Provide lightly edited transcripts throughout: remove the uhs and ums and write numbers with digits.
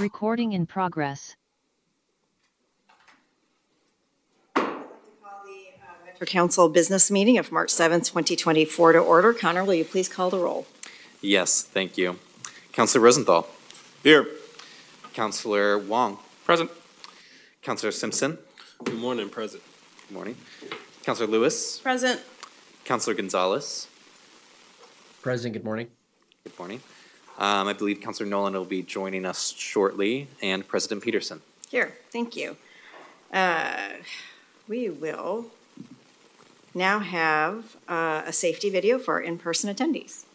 Recording in progress. I'd like to call the Metro Council business meeting of March 7th, 2024 to order. Connor, will you please call the roll? Yes, thank you. Councillor Rosenthal. Here. Councillor Wong. Present. Councillor Simpson. Good morning, Present. Good morning. Councillor Lewis. Present. Councillor Gonzalez. President, good morning. Good morning. I believe Councillor Nolan will be joining us shortly, and President Peterson. Here, thank you. We will now have a safety video for our in-person attendees.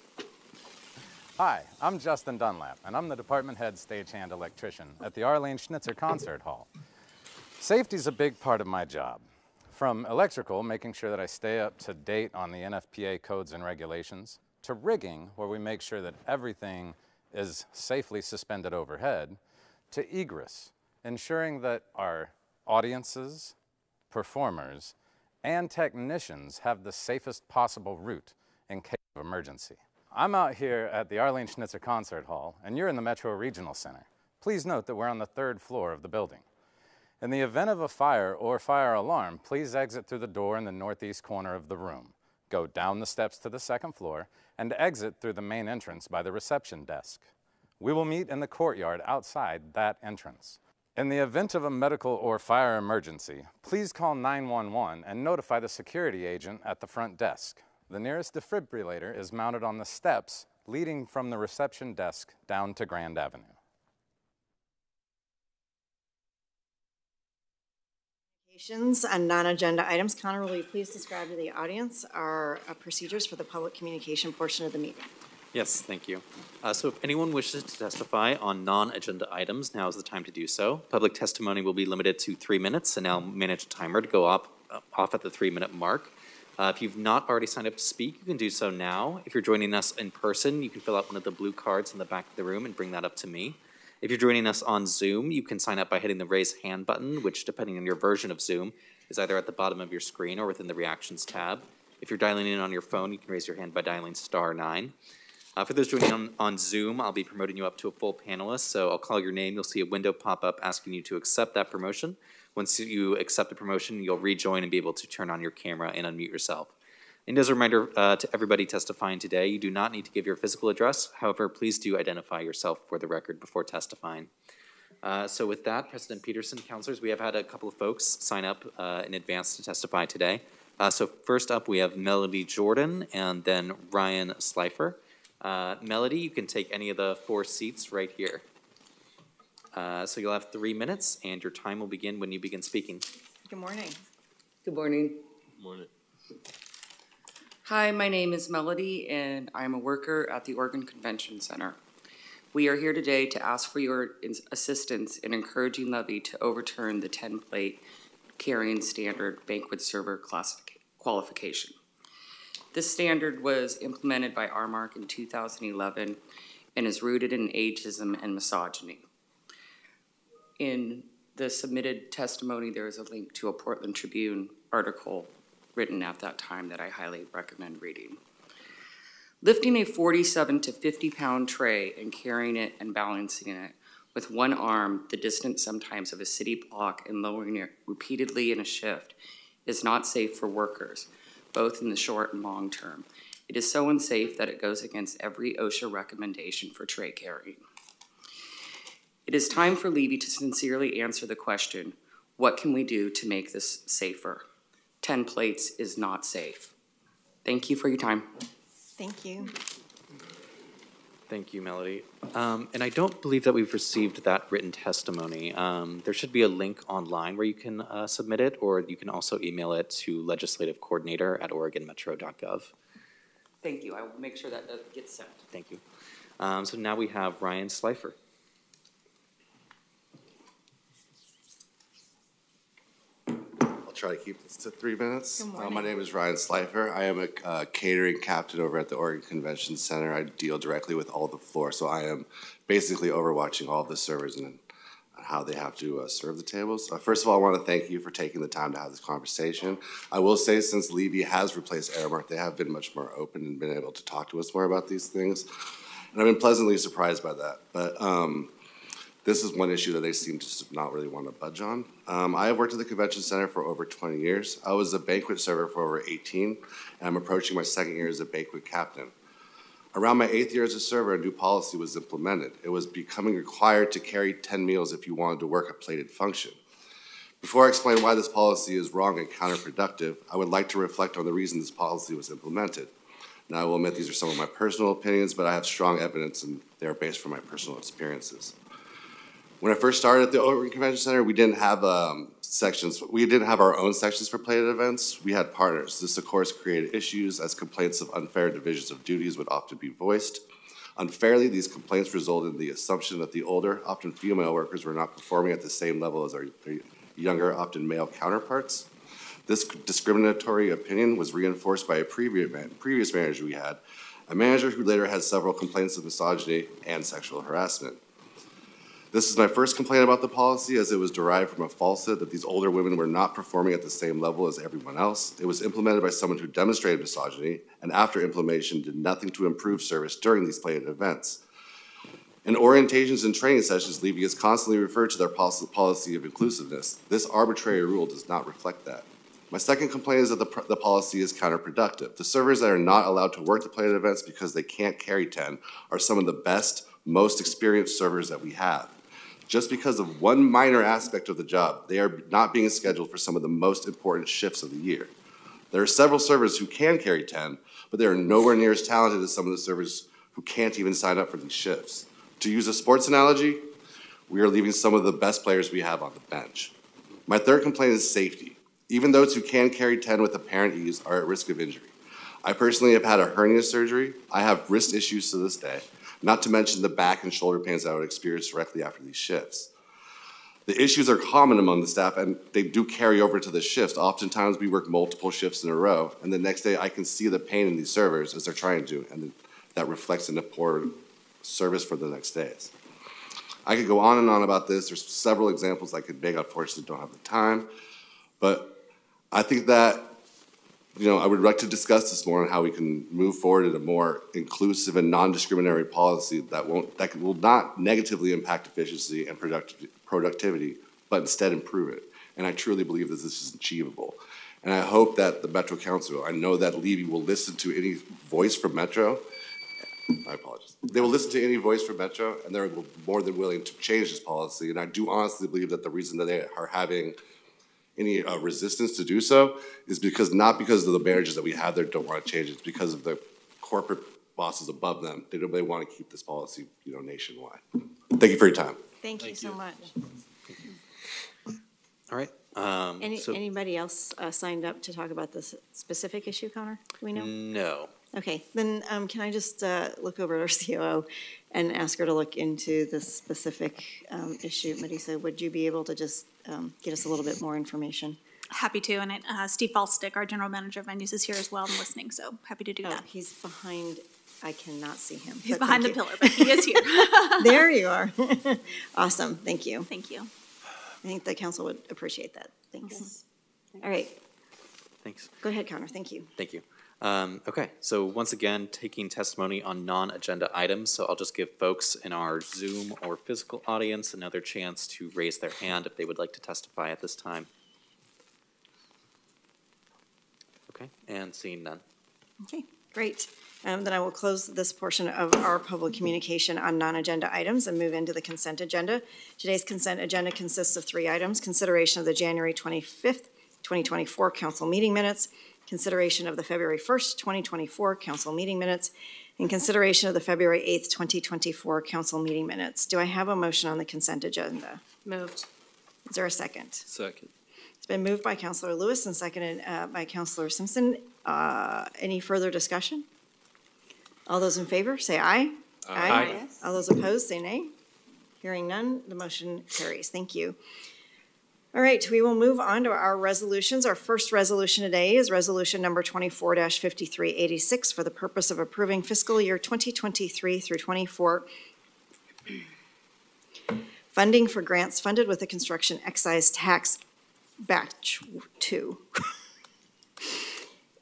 Hi, I'm Justin Dunlap, and I'm the department head stagehand electrician at the Arlene Schnitzer Concert Hall. Safety is a big part of my job. From electrical, making sure that I stay up to date on the NFPA codes and regulations, to rigging, where we make sure that everything is safely suspended overhead, to egress, ensuring that our audiences, performers, and technicians have the safest possible route in case of emergency. I'm out here at the Arlene Schnitzer Concert Hall, and you're in the Metro Regional Center. Please note that we're on the 3rd floor of the building. In the event of a fire or fire alarm, please exit through the door in the northeast corner of the room. Go down the steps to the 2nd floor and exit through the main entrance by the reception desk. We will meet in the courtyard outside that entrance. In the event of a medical or fire emergency, please call 911 and notify the security agent at the front desk. The nearest defibrillator is mounted on the steps leading from the reception desk down to Grand Avenue. And non-agenda items. Connor, will you please describe to the audience our procedures for the public communication portion of the meeting? Yes, thank you. So if anyone wishes to testify on non-agenda items, now is the time to do so. Public testimony will be limited to 3 minutes, and I'll manage a timer to go off at the 3-minute mark. If you've not already signed up to speak, you can do so now. If you're joining us in person, you can fill out one of the blue cards in the back of the room and bring that up to me. If you're joining us on Zoom, you can sign up by hitting the raise hand button, which, depending on your version of Zoom, is either at the bottom of your screen or within the reactions tab. If you're dialing in on your phone, you can raise your hand by dialing *9. For those joining on Zoom, I'll be promoting you up to a full panelist, so I'll call your name. You'll see a window pop up asking you to accept that promotion. Once you accept the promotion, you'll rejoin and be able to turn on your camera and unmute yourself. And as a reminder to everybody testifying today, you do not need to give your physical address. However, please do identify yourself for the record before testifying. So with that, President Peterson, councilors, we have had a couple of folks sign up in advance to testify today. So first up, we have Melody Jordan and then Ryan Slifer. Melody, you can take any of the 4 seats right here. So you'll have 3 minutes, and your time will begin when you begin speaking. Good morning. Good morning. Good morning. Hi, my name is Melody, and I'm a worker at the Oregon Convention Center. We are here today to ask for your assistance in encouraging Levy to overturn the 10-plate carrying standard banquet server qualification. This standard was implemented by RMARC in 2011 and is rooted in ageism and misogyny. In the submitted testimony, there is a link to a Portland Tribune article written at that time that I highly recommend reading. Lifting a 47 to 50-pound tray and carrying it and balancing it with one arm the distance sometimes of a city block and lowering it repeatedly in a shift is not safe for workers, both in the short and long term. It is so unsafe that it goes against every OSHA recommendation for tray carrying. It is time for Levy to sincerely answer the question, what can we do to make this safer? 10 plates is not safe. Thank you for your time. Thank you. Thank you, Melody. And I don't believe that we've received that written testimony. There should be a link online where you can submit it, or you can also email it to legislativecoordinator@oregonmetro.gov. Thank you. I will make sure that gets sent. Thank you. So now we have Ryan Slifer. Try to keep this to 3 minutes. Good morning. My name is Ryan Slifer. I am a catering captain over at the Oregon Convention Center. I deal directly with all the floor, so I am basically overwatching all of the servers and how they have to serve the tables. First of all, I want to thank you for taking the time to have this conversation. I will say, since Levy has replaced Aramark, they have been much more open and been able to talk to us more about these things, and I've been pleasantly surprised by that. But This is one issue that they seem to not really want to budge on. I have worked at the convention center for over 20 years. I was a banquet server for over 18, and I'm approaching my second year as a banquet captain. Around my 8th year as a server, a new policy was implemented. It was becoming required to carry 10 meals if you wanted to work a plated function. Before I explain why this policy is wrong and counterproductive, I would like to reflect on the reason this policy was implemented. Now, I will admit these are some of my personal opinions, but I have strong evidence and they are based from my personal experiences. When I first started at the Oregon Convention Center, we didn't have sections. We didn't have our own sections for plated events. We had partners. This, of course, created issues as complaints of unfair divisions of duties would often be voiced. Unfairly, these complaints resulted in the assumption that the older, often female workers were not performing at the same level as their younger, often male counterparts. This discriminatory opinion was reinforced by a previous manager we had, a manager who later had several complaints of misogyny and sexual harassment. This is my first complaint about the policy, as it was derived from a falsehood that these older women were not performing at the same level as everyone else. It was implemented by someone who demonstrated misogyny, and after implementation did nothing to improve service during these plated events. In orientations and training sessions, Levy is constantly referred to their policy of inclusiveness. This arbitrary rule does not reflect that. My second complaint is that the policy is counterproductive. The servers that are not allowed to work the plated events because they can't carry 10 are some of the best, most experienced servers that we have. Just because of one minor aspect of the job, they are not being scheduled for some of the most important shifts of the year. There are several servers who can carry 10, but they are nowhere near as talented as some of the servers who can't even sign up for these shifts. To use a sports analogy, we are leaving some of the best players we have on the bench. My third complaint is safety. Even those who can carry 10 with apparent ease are at risk of injury. I personally have had a hernia surgery. I have wrist issues to this day, not to mention the back and shoulder pains I would experience directly after these shifts. The issues are common among the staff, and they do carry over to the shifts. Oftentimes, we work multiple shifts in a row, and the next day I can see the pain in these servers as they're trying to, and that reflects in a poor service for the next days. I could go on and on about this. There's several examples I could make. Unfortunately, don't have the time. But I think that, I would like to discuss this more on how we can move forward in a more inclusive and non-discriminatory policy that will not negatively impact efficiency and productivity, but instead improve it. And I truly believe that this is achievable. And I hope that the Metro Council, I know that Levy will listen to any voice from Metro. I apologize. They will listen to any voice from Metro, and they're more than willing to change this policy. And I do honestly believe that the reason that they are having any resistance to do so is not because of the managers that we have there don't want to change it. It's because of the corporate bosses above them. They want to keep this policy, nationwide. Thank you for your time. Thank you so much. All right. Anybody else signed up to talk about this specific issue, Connor? Do we know? No. Okay, then can I just look over at our COO and ask her to look into this specific issue? Marisa, would you be able to just get us a little bit more information? Happy to, and Steve Falstick, our general manager of venues, is here as well and listening, so happy to do that. He's behind, I cannot see him. He's but behind the thank you. pillar, but he is here. There you are. Awesome, thank you. Thank you. I think the council would appreciate that. Thanks. All right, Thanks. go ahead, Connor, thank you. Thank you. Okay, so once again, taking testimony on non-agenda items, so I'll just give folks in our Zoom or physical audience another chance to raise their hand if they would like to testify at this time. Okay, and seeing none. Okay, great. Then I will close this portion of our public communication on non-agenda items and move into the consent agenda. Today's consent agenda consists of 3 items: consideration of the January 25th, 2024 council meeting minutes, consideration of the February 1st, 2024 council meeting minutes, and consideration of the February 8th, 2024 council meeting minutes. Do I have a motion on the consent agenda? Moved. Is there a second? Second. It's been moved by Councilor Lewis and seconded by Councilor Simpson. Any further discussion? All those in favor, say aye. Aye. All those opposed, say nay. Hearing none, the motion carries. Thank you. All right, we will move on to our resolutions. Our first resolution today is resolution number 24-5386 for the purpose of approving fiscal year 2023 through 24 funding for grants funded with the construction excise tax batch 2.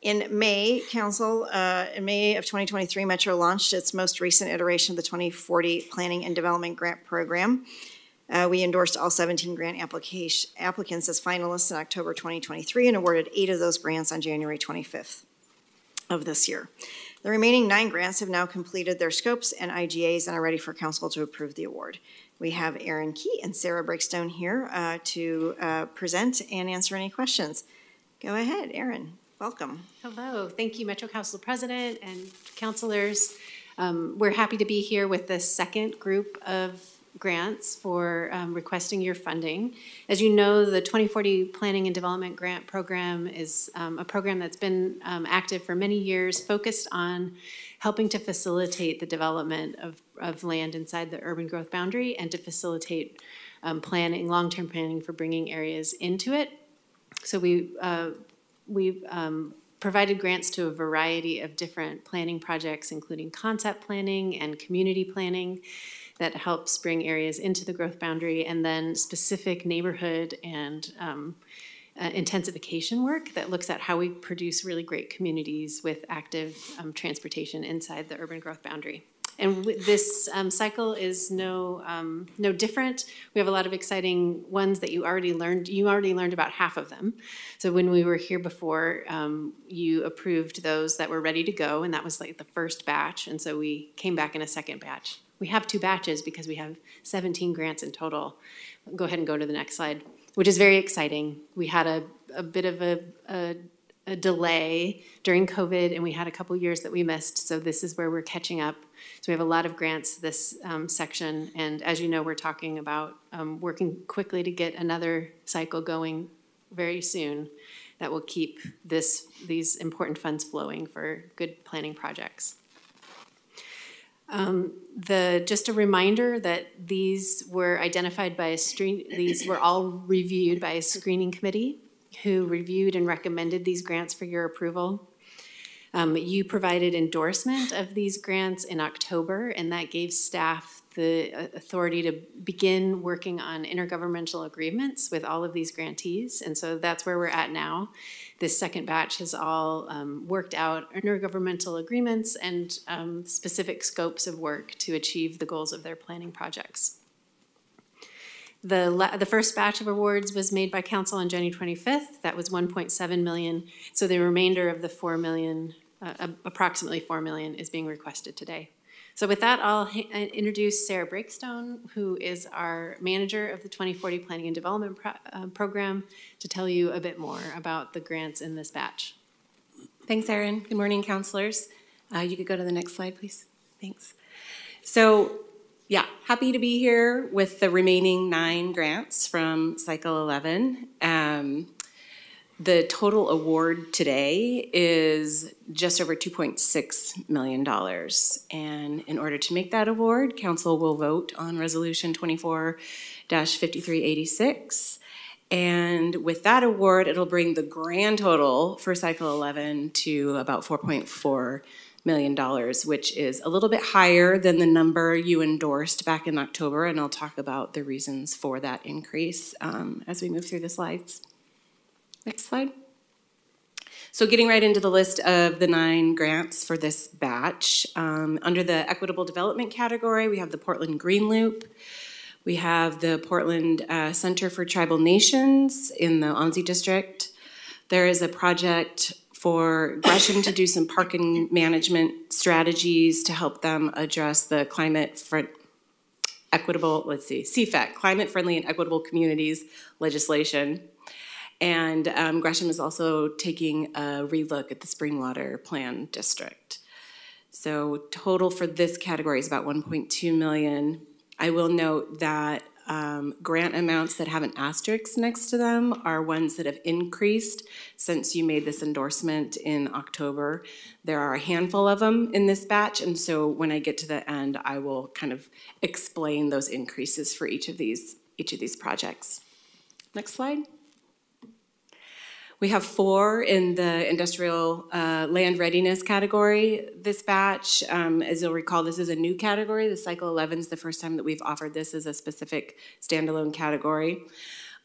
In May, in May of 2023, Metro launched its most recent iteration of the 2040 Planning and Development Grant Program. We endorsed all 17 grant applicants as finalists in October 2023 and awarded 8 of those grants on January 25th of this year. The remaining 9 grants have now completed their scopes and IGAs and are ready for council to approve the award. We have Erin Key and Sarah Breakstone here to present and answer any questions. Go ahead, Erin. Welcome. Hello. Thank you, Metro Council President and councilors. We're happy to be here with the second group of grants for requesting your funding. As you know, the 2040 Planning and Development Grant Program is a program that's been active for many years, focused on helping to facilitate the development of land inside the urban growth boundary and to facilitate planning, long-term planning for bringing areas into it. So we've provided grants to a variety of different planning projects, including concept planning and community planning that helps bring areas into the growth boundary, and then specific neighborhood and intensification work that looks at how we produce really great communities with active transportation inside the urban growth boundary. And this cycle is no different. We have a lot of exciting ones that you already learned. You already learned about half of them. So when we were here before, you approved those that were ready to go, and that was like the first batch. And so we came back in a second batch. We have 2 batches because we have 17 grants in total. Go ahead and go to the next slide, which is very exciting. We had a bit of a delay during COVID, and we had a couple years that we missed. So this is where we're catching up. So we have a lot of grants this section, and as you know, we're talking about working quickly to get another cycle going very soon that will keep these important funds flowing for good planning projects. Just a reminder that these were identified by these were all reviewed by a screening committee who reviewed and recommended these grants for your approval. You provided endorsement of these grants in October, and that gave staff the authority to begin working on intergovernmental agreements with all of these grantees. And so that's where we're at now. This second batch has all worked out intergovernmental agreements and specific scopes of work to achieve the goals of their planning projects. The first batch of awards was made by council on January 25th. That was 1.7 million. So the remainder of the 4 million, approximately 4 million, is being requested today. So with that, I'll introduce Sarah Breakstone, who is our manager of the 2040 Planning and Development Program, to tell you a bit more about the grants in this batch. Thanks, Erin. Good morning, councilors. You could go to the next slide, please. Thanks. So, yeah, happy to be here with the remaining 9 grants from Cycle 11. The total award today is just over $2.6 million. And in order to make that award, council will vote on Resolution 24-5386. And with that award, it'll bring the grand total for Cycle 11 to about $4.4 million, which is a little bit higher than the number you endorsed back in October. And I'll talk about the reasons for that increase as we move through the slides. Next slide. So getting right into the list of the 9 grants for this batch. Under the equitable development category, we have the Portland Green Loop. We have the Portland Center for Tribal Nations in the Onsi District. There is a project for Gresham to do some parking management strategies to help them address the CFEC, Climate Friendly and Equitable Communities legislation. And Gresham is also taking a relook at the Springwater Plan District. So total for this category is about 1.2 million. I will note that grant amounts that have an asterisk next to them are ones that have increased since you made this endorsement in October. There are a handful of them in this batch, and so when I get to the end, I will kind of explain those increases for each of these projects. Next slide. We have 4 in the industrial land readiness category this batch. As you'll recall, this is a new category. The Cycle 11 is the first time that we've offered this as a specific standalone category.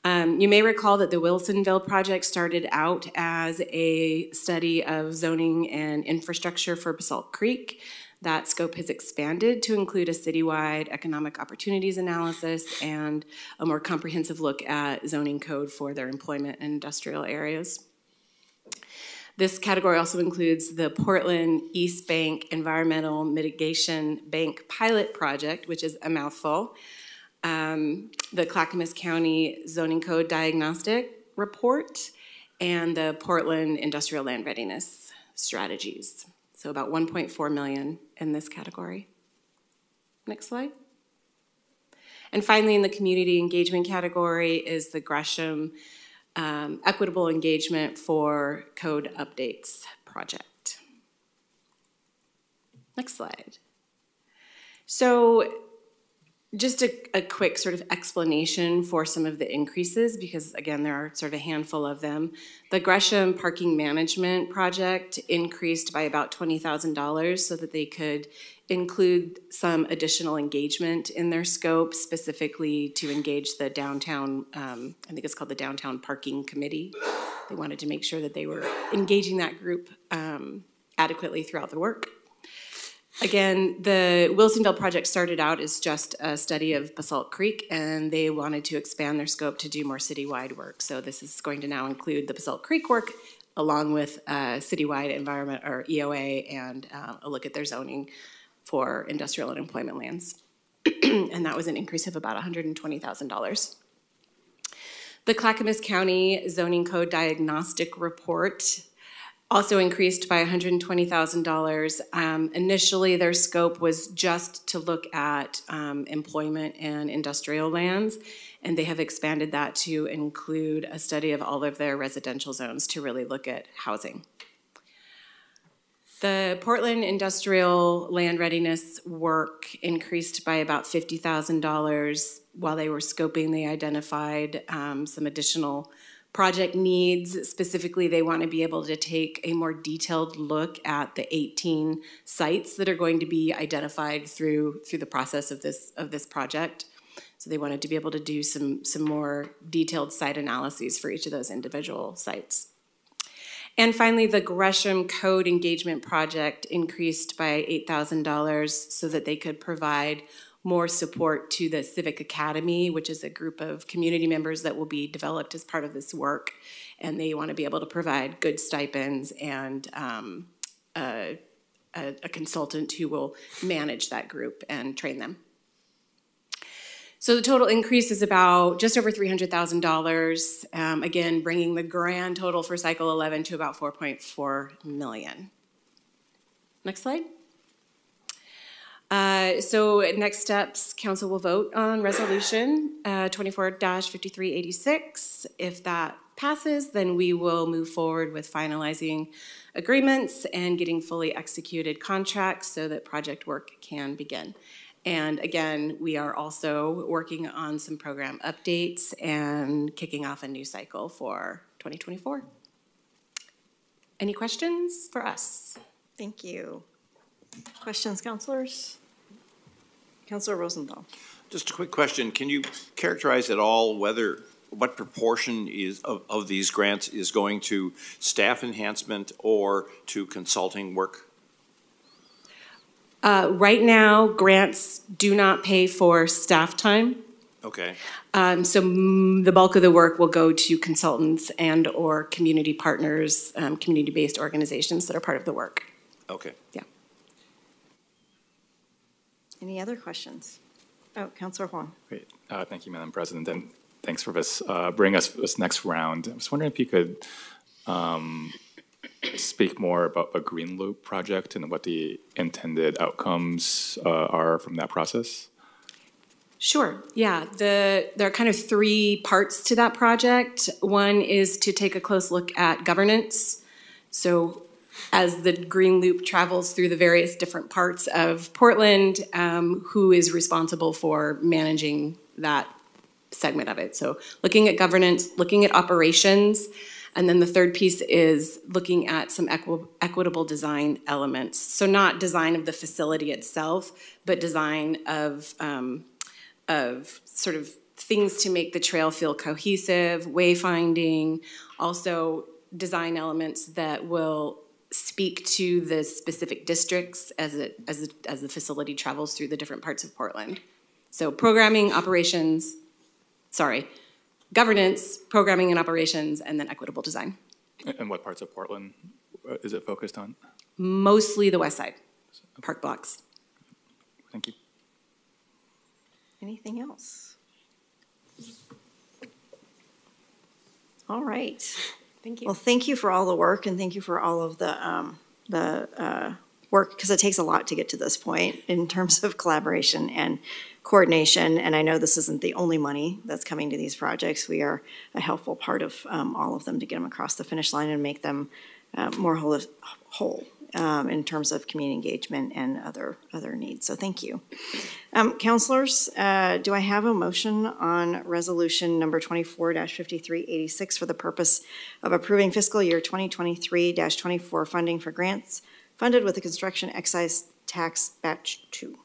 You may recall that the Wilsonville project started out as a study of zoning and infrastructure for Basalt Creek. That scope has expanded to include a citywide economic opportunities analysis and a more comprehensive look at zoning code for their employment and industrial areas. This category also includes the Portland East Bank Environmental Mitigation Bank Pilot Project, which is a mouthful, the Clackamas County Zoning Code Diagnostic Report, and the Portland Industrial Land Readiness Strategies. So about 1.4 million in this category. Next slide. And finally, in the community engagement category is the Gresham Equitable Engagement for Code Updates project. Next slide. So just a quick sort of explanation for some of the increases, because again, there are sort of a handful of them. The Gresham Parking Management Project increased by about $20,000 so that they could include some additional engagement in their scope, specifically to engage the downtown, I think it's called the Downtown Parking Committee. They wanted to make sure that they were engaging that group adequately throughout the work. Again, the Wilsonville project started out as just a study of Basalt Creek, and they wanted to expand their scope to do more citywide work. So this is going to now include the Basalt Creek work, along with citywide environment, or EOA, and a look at their zoning for industrial and employment lands. And that was an increase of about $120,000. The Clackamas County Zoning Code Diagnostic Report also increased by $120,000. Initially, their scope was just to look at employment and industrial lands, and they have expanded that to include a study of all of their residential zones to really look at housing. The Portland Industrial Land Readiness work increased by about $50,000. While they were scoping, they identified some additional project needs. Specifically, they want to be able to take a more detailed look at the 18 sites that are going to be identified through the process of this project. So they wanted to be able to do some more detailed site analyses for each of those individual sites. And finally, the Gresham Code Engagement Project increased by $8,000 so that they could provide more support to the Civic Academy, which is a group of community members that will be developed as part of this work. And they want to be able to provide good stipends and a consultant who will manage that group and train them. So the total increase is about just over $300,000, again, bringing the grand total for Cycle 11 to about $4.4 million. Next slide. So next steps, council will vote on resolution 24-5386. If that passes, then we will move forward with finalizing agreements and getting fully executed contracts so that project work can begin. And again, we are also working on some program updates and kicking off a new cycle for 2024. Any questions for us? Thank you. Questions, councilors? Councilor Rosenthal. Just a quick question. Can you characterize at all what proportion of these grants is going to staff enhancement or to consulting work? Right now, grants do not pay for staff time. Okay. So the bulk of the work will go to consultants and or community partners, community-based organizations that are part of the work. Okay. Yeah. Any other questions? Oh, Councilor Huang. Great. Thank you, Madam President, and thanks for bringing us this next round. I was wondering if you could speak more about the Green Loop project and what the intended outcomes are from that process. Sure, yeah. There are kind of three parts to that project. One is to take a close look at governance. So as the Green Loop travels through the various different parts of Portland, who is responsible for managing that segment of it. So looking at governance, looking at operations, and then the third piece is looking at some equitable design elements. So not design of the facility itself, but design of sort of things to make the trail feel cohesive, wayfinding, also design elements that will speak to the specific districts as the facility travels through the different parts of Portland. So governance, programming and operations, and then equitable design. And what parts of Portland is it focused on? Mostly the west side, park blocks. Thank you. Anything else? All right. Thank you. Well, thank you for all the work and thank you for all of the work, because it takes a lot to get to this point in terms of collaboration and coordination. And I know this isn't the only money that's coming to these projects. We are a helpful part of all of them to get them across the finish line and make them more whole in terms of community engagement and other needs. So thank you. Councilors, do I have a motion on resolution number 24-5386 for the purpose of approving fiscal year 2023-24 funding for grants funded with the construction excise tax batch 2?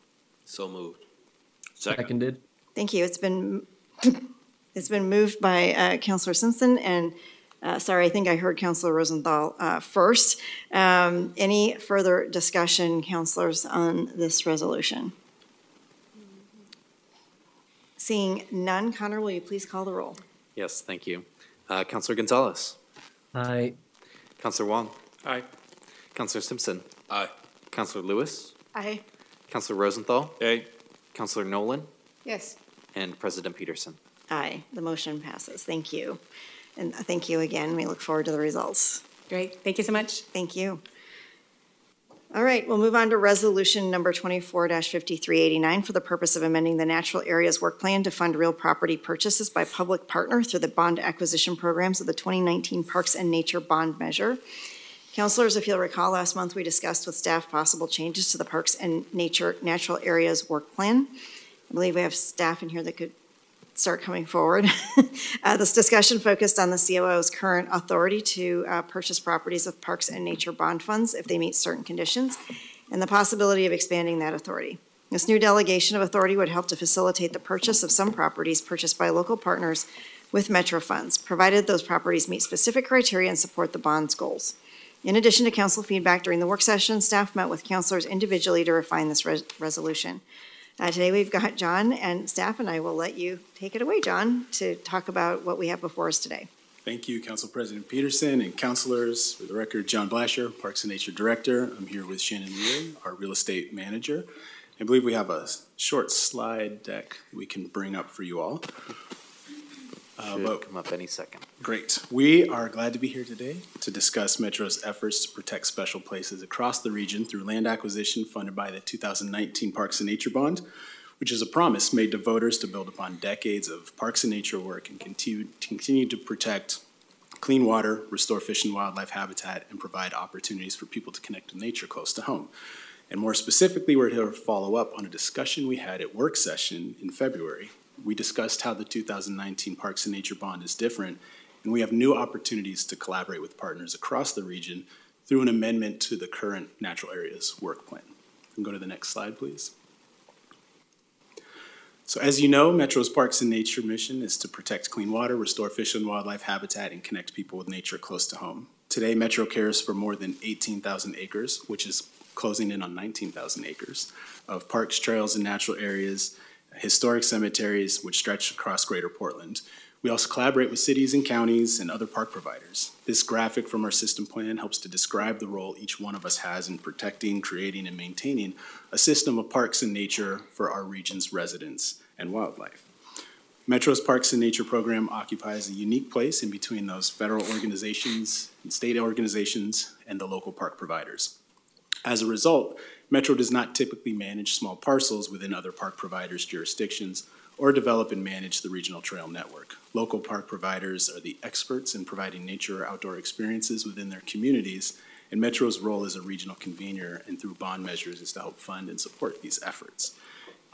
So moved. Seconded. Thank you. It's been moved by Councilor Simpson and sorry, I think I heard Councilor Rosenthal first. Any further discussion, councilors, on this resolution? Seeing none, Connor, will you please call the roll? Yes, thank you. Councilor Gonzalez. Aye. Councilor Wong. Aye. Councilor Simpson. Aye. Councilor Lewis. Aye. Councilor Rosenthal. Aye. Councilor Nolan. Yes. And President Peterson. Aye. The motion passes. Thank you. And thank you again. We look forward to the results. Great, thank you so much. Thank you. All right, we'll move on to resolution number 24-5389 for the purpose of amending the natural areas work plan to fund real property purchases by public partner through the bond acquisition programs of the 2019 Parks and Nature Bond Measure. Councilors, if you'll recall, last month we discussed with staff possible changes to the Parks and Nature Natural Areas Work Plan. I believe we have staff in here that could start coming forward. This discussion focused on the COO's current authority to purchase properties with Parks and Nature Bond funds if they meet certain conditions, and the possibility of expanding that authority. This new delegation of authority would help to facilitate the purchase of some properties purchased by local partners with Metro funds, provided those properties meet specific criteria and support the bond's goals. In addition to council feedback during the work session, staff met with councilors individually to refine this resolution. Today we've got John and staff, and I will let you take it away, John, to talk about what we have before us today. Thank you, Council President Peterson and councilors. For the record, John Blasher, Parks and Nature Director. I'm here with Shannon Leary, our real estate manager. I believe we have a short slide deck we can bring up for you all. Should come up any second. Great. We are glad to be here today to discuss Metro's efforts to protect special places across the region through land acquisition funded by the 2019 Parks and Nature Bond, which is a promise made to voters to build upon decades of parks and nature work and continue to protect clean water, restore fish and wildlife habitat, and provide opportunities for people to connect with nature close to home. And more specifically, we're here to follow up on a discussion we had at work session in February. We discussed how the 2019 Parks and Nature Bond is different, and we have new opportunities to collaborate with partners across the region through an amendment to the current natural areas work plan. We can go to the next slide, please. So as you know, Metro's Parks and Nature mission is to protect clean water, restore fish and wildlife habitat, and connect people with nature close to home. Today, Metro cares for more than 18,000 acres, which is closing in on 19,000 acres, of parks, trails, and natural areas, historic cemeteries which stretch across Greater Portland. We also collaborate with cities and counties and other park providers. This graphic from our system plan helps to describe the role each one of us has in protecting, creating, and maintaining a system of parks and nature for our region's residents and wildlife. Metro's Parks and Nature program occupies a unique place in between those federal organizations and state organizations and the local park providers. As a result, Metro does not typically manage small parcels within other park providers' jurisdictions or develop and manage the regional trail network. Local park providers are the experts in providing nature or outdoor experiences within their communities, and Metro's role as a regional convener and through bond measures is to help fund and support these efforts.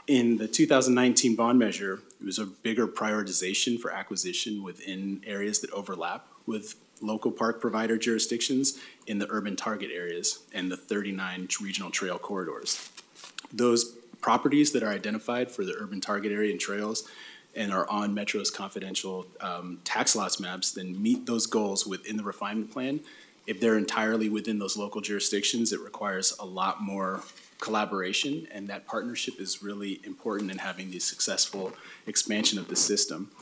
In the 2019 bond measure, it was a bigger prioritization for acquisition within areas that overlap with local park provider jurisdictions in the urban target areas and the 39 regional trail corridors. Those properties that are identified for the urban target area and trails and are on Metro's confidential tax lots maps then meet those goals within the refinement plan If they're entirely within those local jurisdictions, it requires a lot more collaboration, and that partnership is really important in having the successful expansion of the system.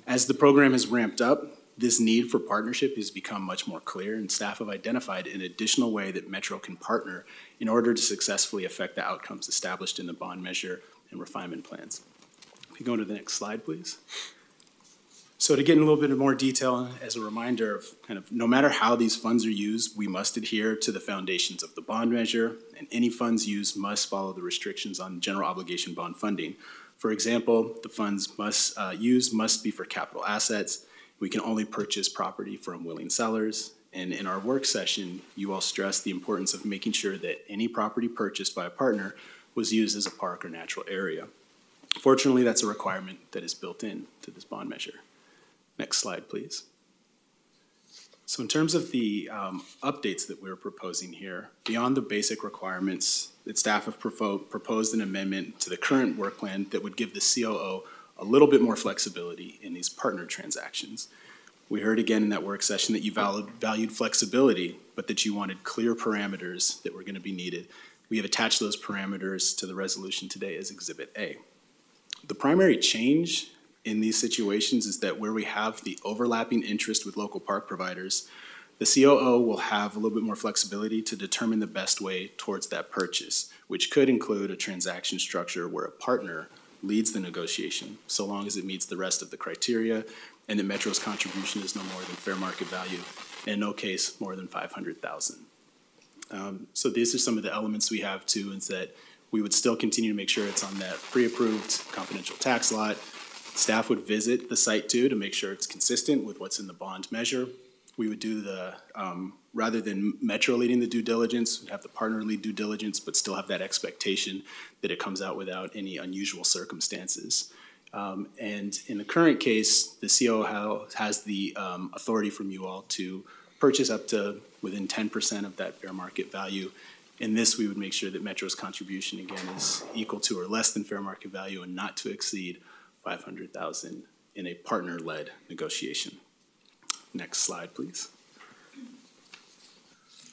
As the program has ramped up, this need for partnership has become much more clear, and staff have identified an additional way that Metro can partner in order to successfully affect the outcomes established in the bond measure and refinement plans. If you go to the next slide, please. So to get in a little bit of more detail, as a reminder of kind of no matter how these funds are used, we must adhere to the foundations of the bond measure, and any funds used must follow the restrictions on general obligation bond funding. For example, the funds used must be for capital assets. We can only purchase property from willing sellers. And in our work session, you all stressed the importance of making sure that any property purchased by a partner was used as a park or natural area. Fortunately, that's a requirement that is built in to this bond measure. Next slide, please. So in terms of the updates that we're proposing here, beyond the basic requirements, that staff have proposed an amendment to the current work plan that would give the COO a little bit more flexibility in these partner transactions. We heard again in that work session that you valued flexibility, but that you wanted clear parameters that were going to be needed. We have attached those parameters to the resolution today as Exhibit A. The primary change in these situations is that where we have the overlapping interest with local park providers, the COO will have a little bit more flexibility to determine the best way towards that purchase, which could include a transaction structure where a partner leads the negotiation, so long as it meets the rest of the criteria and that Metro's contribution is no more than fair market value, and in no case more than $500,000. So these are some of the elements we have too, is that we would still continue to make sure it's on that pre-approved confidential tax lot. Staff would visit the site too to make sure it's consistent with what's in the bond measure. We would do the, rather than Metro leading the due diligence, we'd have the partner lead due diligence, but still have that expectation that it comes out without any unusual circumstances. And in the current case, the COO has the authority from you all to purchase up to within 10% of that fair market value. In this, we would make sure that Metro's contribution, again, is equal to or less than fair market value and not to exceed $500,000 in a partner-led negotiation. Next slide, please.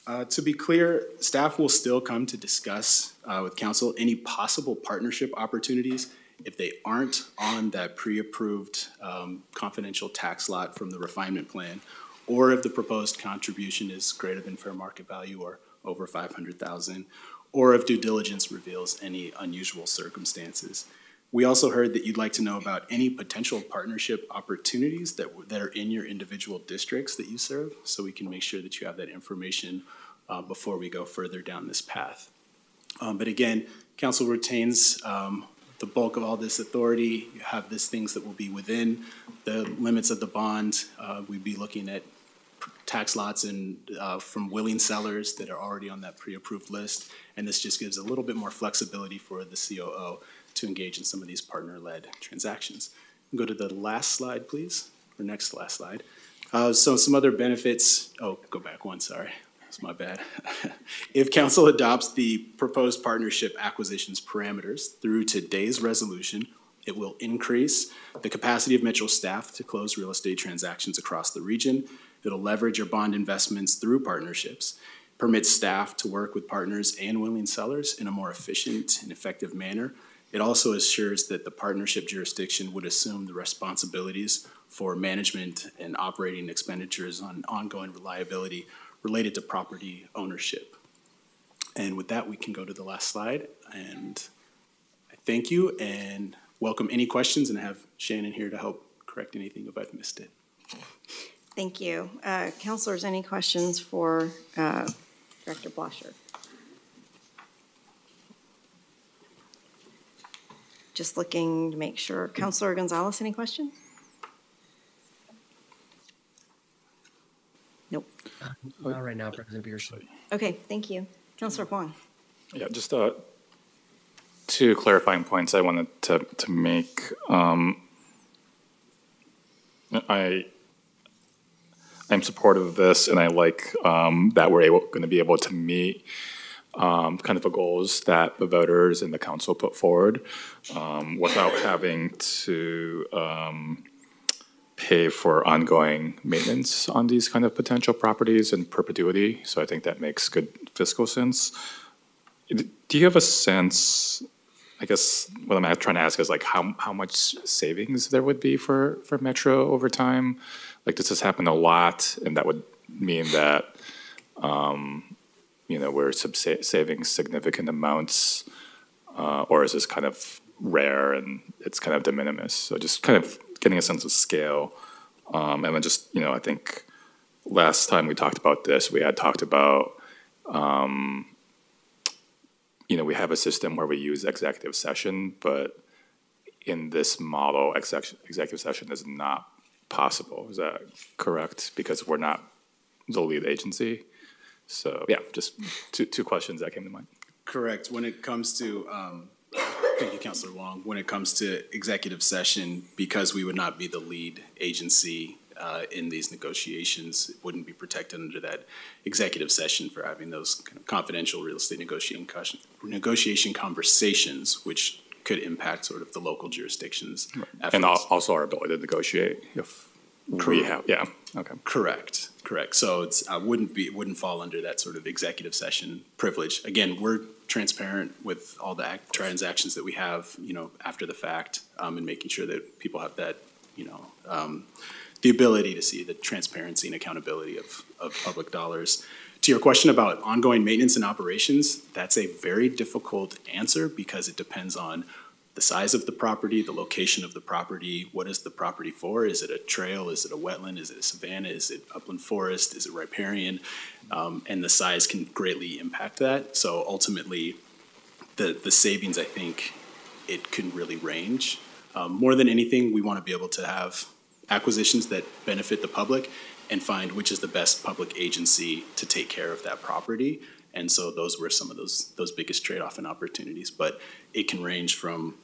To be clear, staff will still come to discuss with council any possible partnership opportunities if they aren't on that pre-approved confidential tax lot from the refinement plan, or if the proposed contribution is greater than fair market value or over $500,000, or if due diligence reveals any unusual circumstances. We also heard that you'd like to know about any potential partnership opportunities that are in your individual districts that you serve, so we can make sure that you have that information before we go further down this path. But again, council retains the bulk of all this authority. You have these things that will be within the limits of the bond. We'd be looking at tax lots and from willing sellers that are already on that pre-approved list, and this just gives a little bit more flexibility for the COO to engage in some of these partner-led transactions. Go to the last slide, please, or next to last slide. So some other benefits, go back one, sorry, that's my bad. If council adopts the proposed partnership acquisitions parameters through today's resolution, it will increase the capacity of Metro staff to close real estate transactions across the region. It'll leverage your bond investments through partnerships, permit staff to work with partners and willing sellers in a more efficient and effective manner. It also assures that the partnership jurisdiction would assume the responsibilities for management and operating expenditures on ongoing reliability related to property ownership. And with that, we can go to the last slide. And I thank you and welcome any questions, and I have Shannon here to help correct anything if I've missed it. Thank you. Councilors, any questions for Director Blosher? Just looking to make sure. Councilor Gonzalez, any questions? Nope. Not right now, President Beersley. Okay, thank you. Councilor Huang. Yeah, just two clarifying points I wanted to make. I'm supportive of this, and I like that we're going to be able to meet kind of the goals that the voters and the council put forward without having to pay for ongoing maintenance on these kind of potential properties in perpetuity. So I think that makes good fiscal sense. Do you have a sense, I guess what I'm trying to ask is like how much savings there would be for Metro over time? Like, does this happen a lot? And that would mean that, we're saving significant amounts, or is this kind of rare and it's kind of de minimis? So just kind of getting a sense of scale. And then just, I think last time we talked about this, we had talked about, we have a system where we use executive session, but in this model, executive session is not possible. Is that correct? Because we're not the lead agency. So yeah, just two questions that came to mind. Correct. When it comes to, thank you, Councilor Wong. When it comes to executive session, because we would not be the lead agency in these negotiations, it wouldn't be protected under that executive session for having those kind of confidential real estate negotiation conversations, which could impact sort of the local jurisdictions. Right. And also our ability to negotiate if we have, yeah, okay. Correct. So it wouldn't fall under that sort of executive session privilege. Again, we're transparent with all the transactions that we have, after the fact, and making sure that people have that, the ability to see the transparency and accountability of public dollars. To your question about ongoing maintenance and operations, that's a very difficult answer because it depends on the size of the property, the location of the property, what is the property for? Is it a trail? Is it a wetland? Is it a savanna? Is it upland forest? Is it riparian? And the size can greatly impact that. So ultimately, the savings, I think, it can really range. More than anything, we want to be able to have acquisitions that benefit the public and find which is the best public agency to take care of that property. And so those were some of those biggest trade-off and opportunities. But it can range from,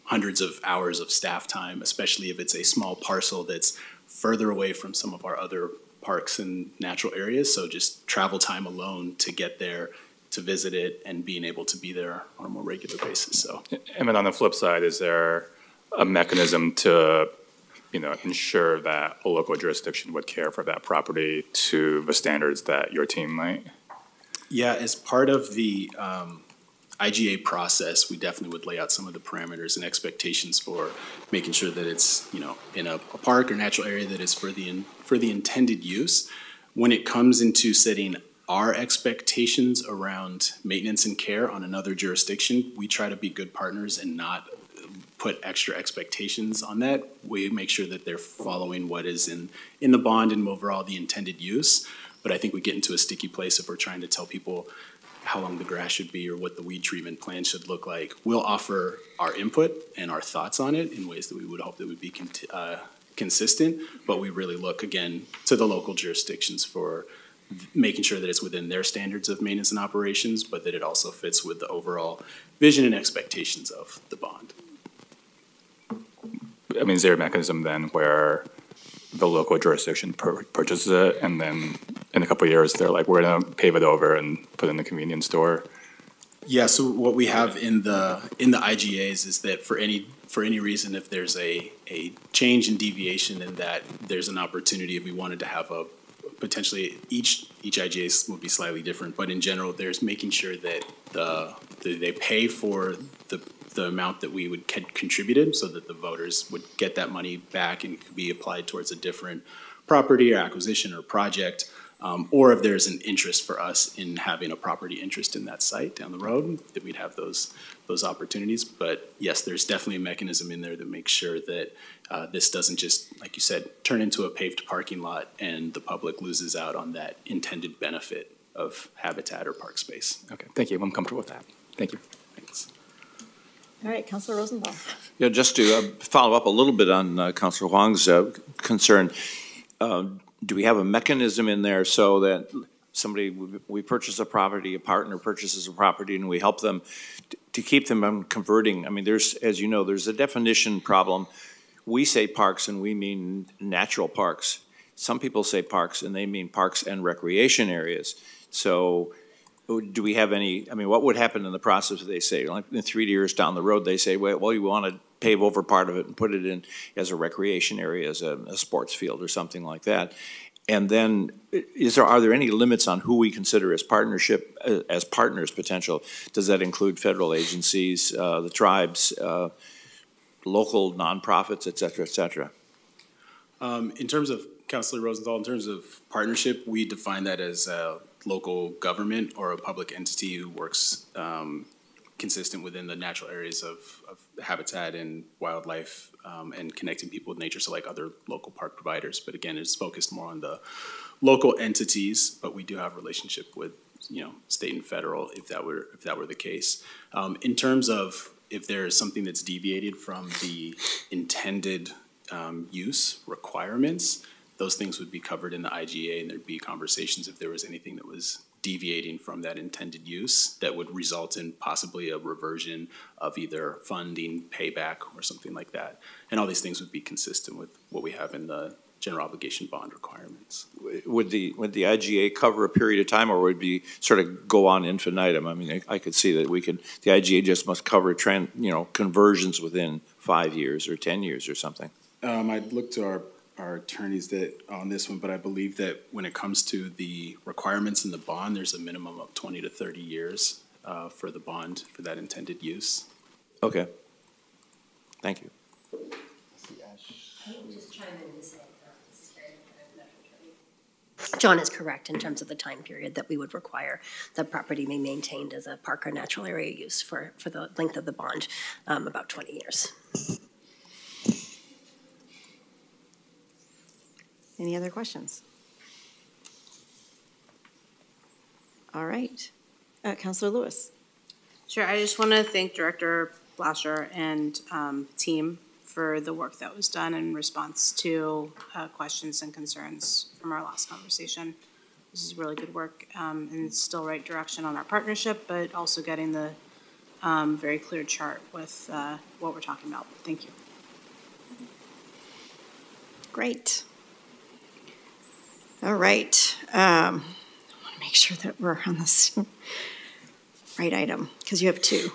hundreds of hours of staff time, especially if it's a small parcel that's further away from some of our other parks and natural areas. So just travel time alone to get there, to visit it, and being able to be there on a more regular basis. So. And then on the flip side, is there a mechanism to ensure that a local jurisdiction would care for that property to the standards that your team might? Yeah, as part of the IGA process, we definitely would lay out some of the parameters and expectations for making sure that it's, in a park or natural area that is for the intended use. When it comes into setting our expectations around maintenance and care on another jurisdiction, we try to be good partners and not put extra expectations on that. We make sure that they're following what is in the bond and overall the intended use. But I think we get into a sticky place if we're trying to tell people how long the grass should be or what the weed treatment plan should look like. We'll offer our input and our thoughts on it in ways that we would hope that would be consistent, but we really look, again, to the local jurisdictions for making sure that it's within their standards of maintenance and operations, but that it also fits with the overall vision and expectations of the bond. I mean, is there a mechanism then where the local jurisdiction purchases it, and then in a couple of years they're like, we're gonna pave it over and put it in the convenience store? Yeah, so what we have in the IGAs is that for any reason, if there's a change in deviation in that, there's an opportunity if we wanted to have a potentially each IGA would be slightly different, but in general, there's making sure that they pay for the amount that we would contributed so that the voters would get that money back and it could be applied towards a different property or acquisition or project, or if there's an interest for us in having a property interest in that site down the road, that we'd have those opportunities. But yes, there's definitely a mechanism in there that makes sure that this doesn't just, like you said, turn into a paved parking lot and the public loses out on that intended benefit of habitat or park space. Okay, thank you. I'm comfortable with that. Thank you. Thanks. All right, Councilor Rosenthal. Yeah, just to follow up a little bit on Councilor Huang's concern, do we have a mechanism in there so that we purchase a property, a partner purchases a property, and we help them to keep them from converting? I mean, as you know, there's a definition problem. We say parks and we mean natural parks. Some people say parks and they mean parks and recreation areas. So do we have any, I mean, what would happen in the process if they say, like, in 3 years down the road, they say, well, you want to pave over part of it and put it in as a recreation area, as a sports field or something like that? And then, are there any limits on who we consider as partnership, as partners potential? Does that include federal agencies, the tribes, local nonprofits, et cetera, et cetera? In terms of, Councilor Rosenthal, in terms of partnership, we define that as a local government or a public entity who works consistent within the natural areas of habitat and wildlife and connecting people with nature, so like other local park providers. But again, it's focused more on the local entities, but we do have a relationship with, state and federal if that were the case. In terms of if there is something that's deviated from the intended use requirements, those things would be covered in the IGA, and there'd be conversations if there was anything that was deviating from that intended use that would result in possibly a reversion of either funding, payback, or something like that. And all these things would be consistent with what we have in the general obligation bond requirements. Would the IGA cover a period of time, or would it be sort of go on infinitum? I mean, I could see that the IGA just must cover conversions within 5 years or 10 years or something. I'd look to our attorneys on this one, but I believe that when it comes to the requirements in the bond, there's a minimum of 20 to 30 years for the bond for that intended use. Okay. Thank you. John is correct in terms of the time period that we would require the property be maintained as a park or natural area use for the length of the bond, about 20 years. Any other questions? All right. Councilor Lewis. Sure, I just want to thank Director Blasher and team for the work that was done in response to questions and concerns from our last conversation. This is really good work and it's still right direction on our partnership, but also getting the very clear chart with what we're talking about. Thank you. Great. All right. I want to make sure that we're on this right item, because you have two.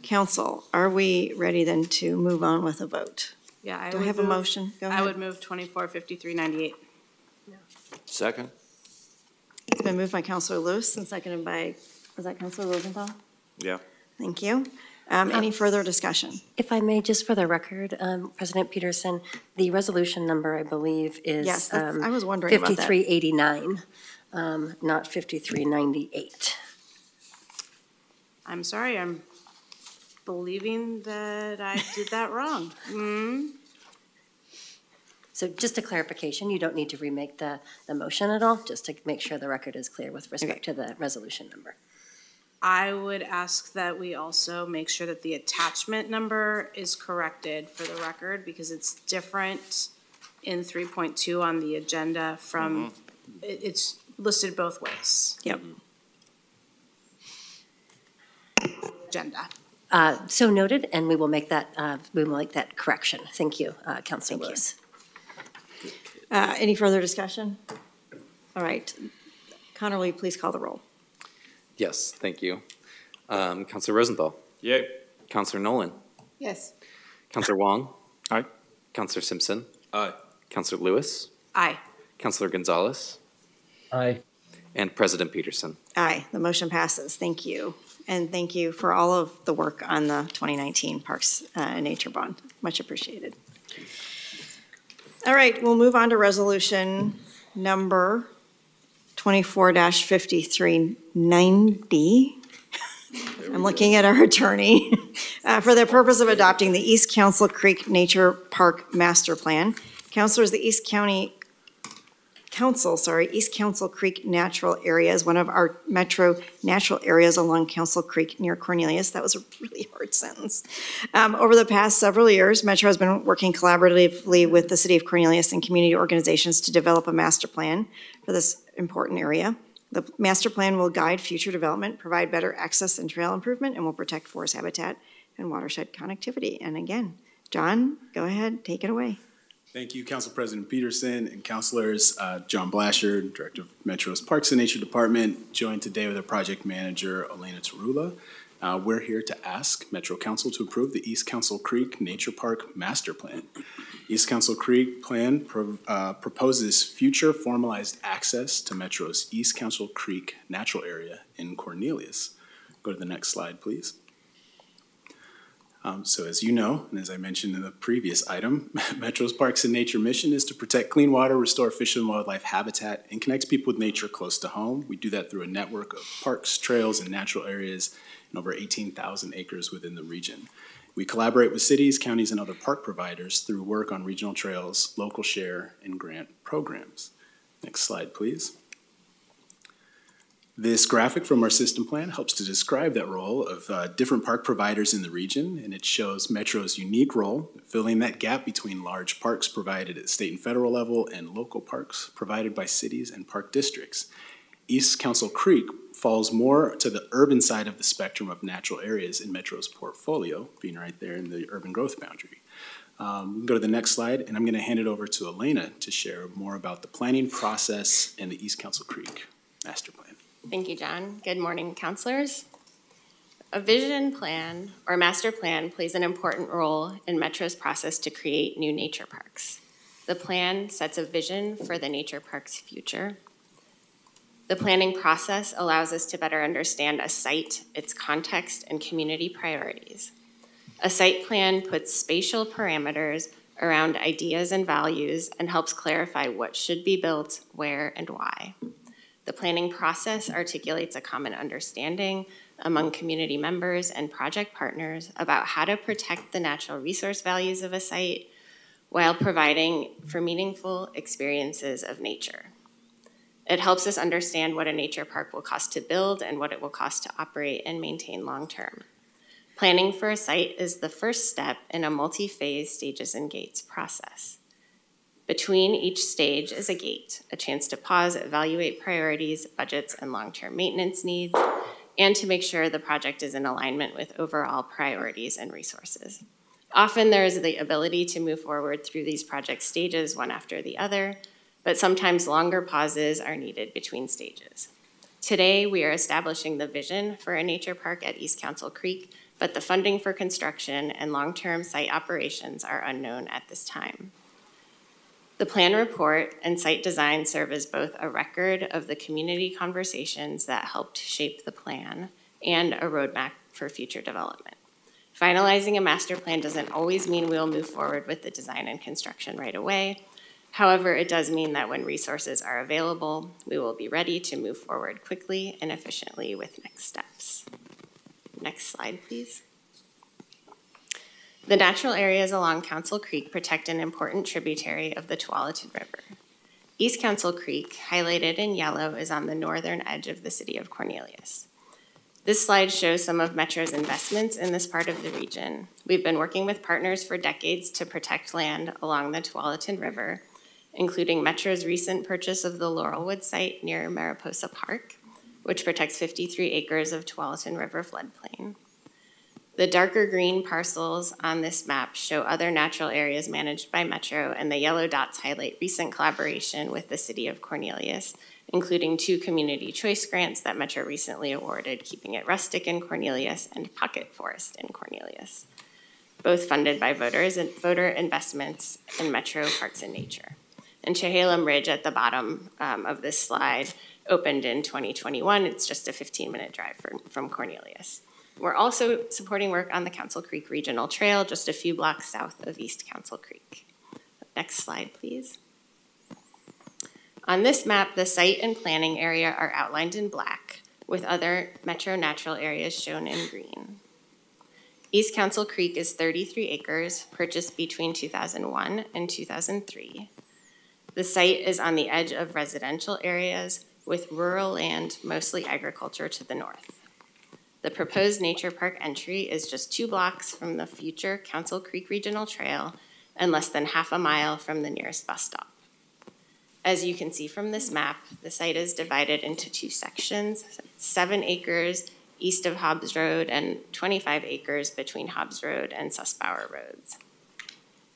Council, are we ready then to move on with a vote? Yeah, Do I have a motion? Go ahead. I would move 245398. Second. It's been moved by Councilor Lewis and seconded by, was that Councilor Rosenthal? Yeah. Thank you. Any further discussion? If I may, just for the record, President Peterson, the resolution number, I believe, is Yes, I was wondering about that. 5389, not 5398. I'm sorry, I'm believing that I did that wrong. So just a clarification, you don't need to remake the motion at all, just to make sure the record is clear with respect to the resolution number. I would ask that we also make sure that the attachment number is corrected for the record, because it's different in 3.2 on the agenda from, it's listed both ways. Yep. Agenda. So noted, and we will make that correction. Thank you, Councilor Lewis. Any further discussion? All right. Connor, will you please call the roll? Yes, thank you. Councilor Rosenthal. Yay. Councilor Nolan. Yes. Councilor Wong. Aye. Councilor Simpson. Aye. Councilor Lewis. Aye. Councilor Gonzalez. Aye. And President Peterson. Aye, the motion passes. Thank you. And thank you for all of the work on the 2019 Parks and Nature Bond. Much appreciated. All right, we'll move on to resolution number 24-5390. I'm looking at our attorney. For the purpose of adopting the East Council Creek Nature Park Master Plan. Councilors, the East Council Creek Natural Area is one of our metro natural areas along Council Creek near Cornelius. That was a really hard sentence. Over the past several years, Metro has been working collaboratively with the City of Cornelius and community organizations to develop a master plan for this important area. The master plan will guide future development, provide better access and trail improvement, and will protect forest habitat and watershed connectivity. And again, John, go ahead, take it away. Thank you, Council President Peterson and Councilors. John Blasher, Director of Metro's Parks and Nature Department, joined today with our project manager, Elena Tarula. We're here to ask Metro Council to approve the East Council Creek Nature Park Master Plan. East Council Creek Plan proposes future formalized access to Metro's East Council Creek natural area in Cornelius. Go to the next slide, please. So as you know, and as I mentioned in the previous item, Metro's Parks and Nature mission is to protect clean water, restore fish and wildlife habitat, and connect people with nature close to home. We do that through a network of parks, trails, and natural areas in over 18,000 acres within the region. We collaborate with cities, counties, and other park providers through work on regional trails, local share, and grant programs. Next slide, please. This graphic from our system plan helps to describe that role of different park providers in the region, and it shows Metro's unique role filling that gap between large parks provided at state and federal level and local parks provided by cities and park districts. East Council Creek falls more to the urban side of the spectrum of natural areas in Metro's portfolio, being right there in the urban growth boundary. We can go to the next slide, and I'm going to hand it over to Elena to share more about the planning process and the East Council Creek Master Plan. Thank you, John. Good morning, councilors. A vision plan or master plan plays an important role in Metro's process to create new nature parks. The plan sets a vision for the nature park's future. The planning process allows us to better understand a site, its context, and community priorities. A site plan puts spatial parameters around ideas and values and helps clarify what should be built, where, and why. The planning process articulates a common understanding among community members and project partners about how to protect the natural resource values of a site while providing for meaningful experiences of nature. It helps us understand what a nature park will cost to build and what it will cost to operate and maintain long-term. Planning for a site is the first step in a multi-phase stages and gates process. Between each stage is a gate, a chance to pause, evaluate priorities, budgets, and long-term maintenance needs, and to make sure the project is in alignment with overall priorities and resources. Often there is the ability to move forward through these project stages one after the other, but sometimes longer pauses are needed between stages. Today, we are establishing the vision for a nature park at East Council Creek, but the funding for construction and long-term site operations are unknown at this time. The plan report and site design serve as both a record of the community conversations that helped shape the plan and a roadmap for future development. Finalizing a master plan doesn't always mean we'll move forward with the design and construction right away. However, it does mean that when resources are available, we will be ready to move forward quickly and efficiently with next steps. Next slide, please. The natural areas along Council Creek protect an important tributary of the Tualatin River. East Council Creek, highlighted in yellow, is on the northern edge of the city of Cornelius. This slide shows some of Metro's investments in this part of the region. We've been working with partners for decades to protect land along the Tualatin River, including Metro's recent purchase of the Laurelwood site near Mariposa Park, which protects 53 acres of Tualatin River floodplain. The darker green parcels on this map show other natural areas managed by Metro, and the yellow dots highlight recent collaboration with the city of Cornelius, including 2 community choice grants that Metro recently awarded, Keeping It Rustic in Cornelius and Pocket Forest in Cornelius, both funded by voter investments in Metro Parks and Nature. And Chehalem Ridge at the bottom of this slide opened in 2021. It's just a 15-minute drive from Cornelius. We're also supporting work on the Council Creek Regional Trail, just a few blocks south of East Council Creek. Next slide, please. On this map, the site and planning area are outlined in black, with other Metro natural areas shown in green. East Council Creek is 33 acres, purchased between 2001 and 2003. The site is on the edge of residential areas with rural land, mostly agriculture, to the north. The proposed nature park entry is just 2 blocks from the future Council Creek Regional Trail and less than half a mile from the nearest bus stop. As you can see from this map, the site is divided into 2 sections, 7 acres east of Hobbs Road and 25 acres between Hobbs Road and Sussbauer Roads.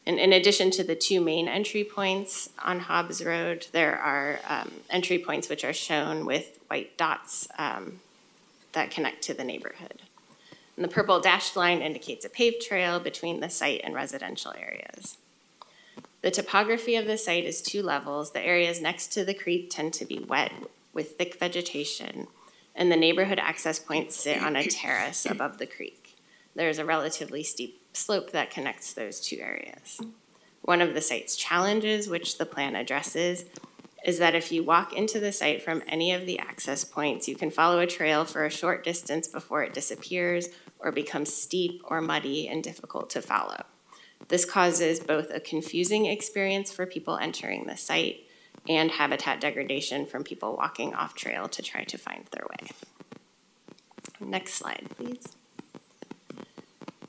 And in addition to the two main entry points on Hobbs Road, there are entry points which are shown with white dots that connect to the neighborhood. And the purple dashed line indicates a paved trail between the site and residential areas. The topography of the site is 2 levels. The areas next to the creek tend to be wet with thick vegetation, and the neighborhood access points sit on a terrace above the creek. There's a relatively steep slope that connects those 2 areas. One of the site's challenges, which the plan addresses, is that if you walk into the site from any of the access points, you can follow a trail for a short distance before it disappears or becomes steep or muddy and difficult to follow. This causes both a confusing experience for people entering the site and habitat degradation from people walking off trail to try to find their way. Next slide, please.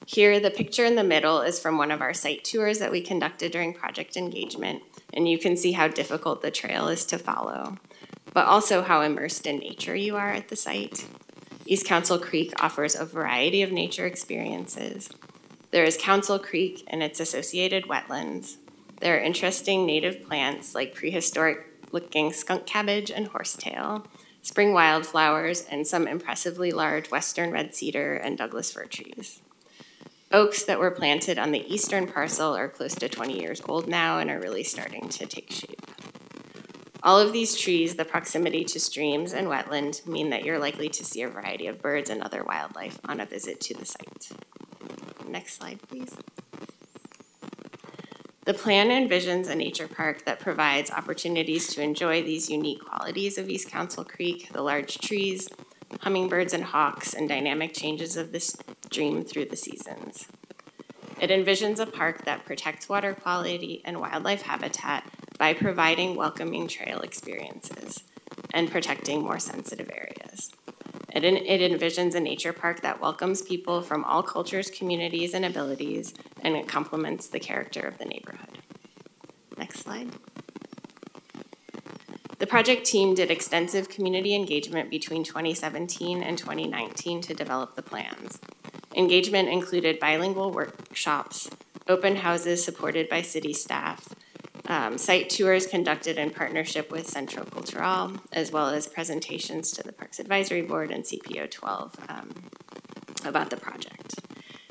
Here, the picture in the middle is from one of our site tours that we conducted during project engagement, and you can see how difficult the trail is to follow, but also how immersed in nature you are at the site. East Council Creek offers a variety of nature experiences. There is Council Creek and its associated wetlands. There are interesting native plants like prehistoric-looking skunk cabbage and horsetail, spring wildflowers, and some impressively large western red cedar and Douglas fir trees. Oaks that were planted on the eastern parcel are close to 20 years old now and are really starting to take shape. All of these trees, the proximity to streams and wetland, mean that you're likely to see a variety of birds and other wildlife on a visit to the site. Next slide, please. The plan envisions a nature park that provides opportunities to enjoy these unique qualities of East Council Creek, the large trees, hummingbirds and hawks, and dynamic changes of the stream through the seasons. It envisions a park that protects water quality and wildlife habitat by providing welcoming trail experiences and protecting more sensitive areas. It envisions a nature park that welcomes people from all cultures, communities, and abilities, and it complements the character of the neighborhood. Next slide. The project team did extensive community engagement between 2017 and 2019 to develop the plans. Engagement included bilingual workshops, open houses supported by city staff, site tours conducted in partnership with Centro Cultural, as well as presentations to the Parks Advisory Board and CPO 12 about the project.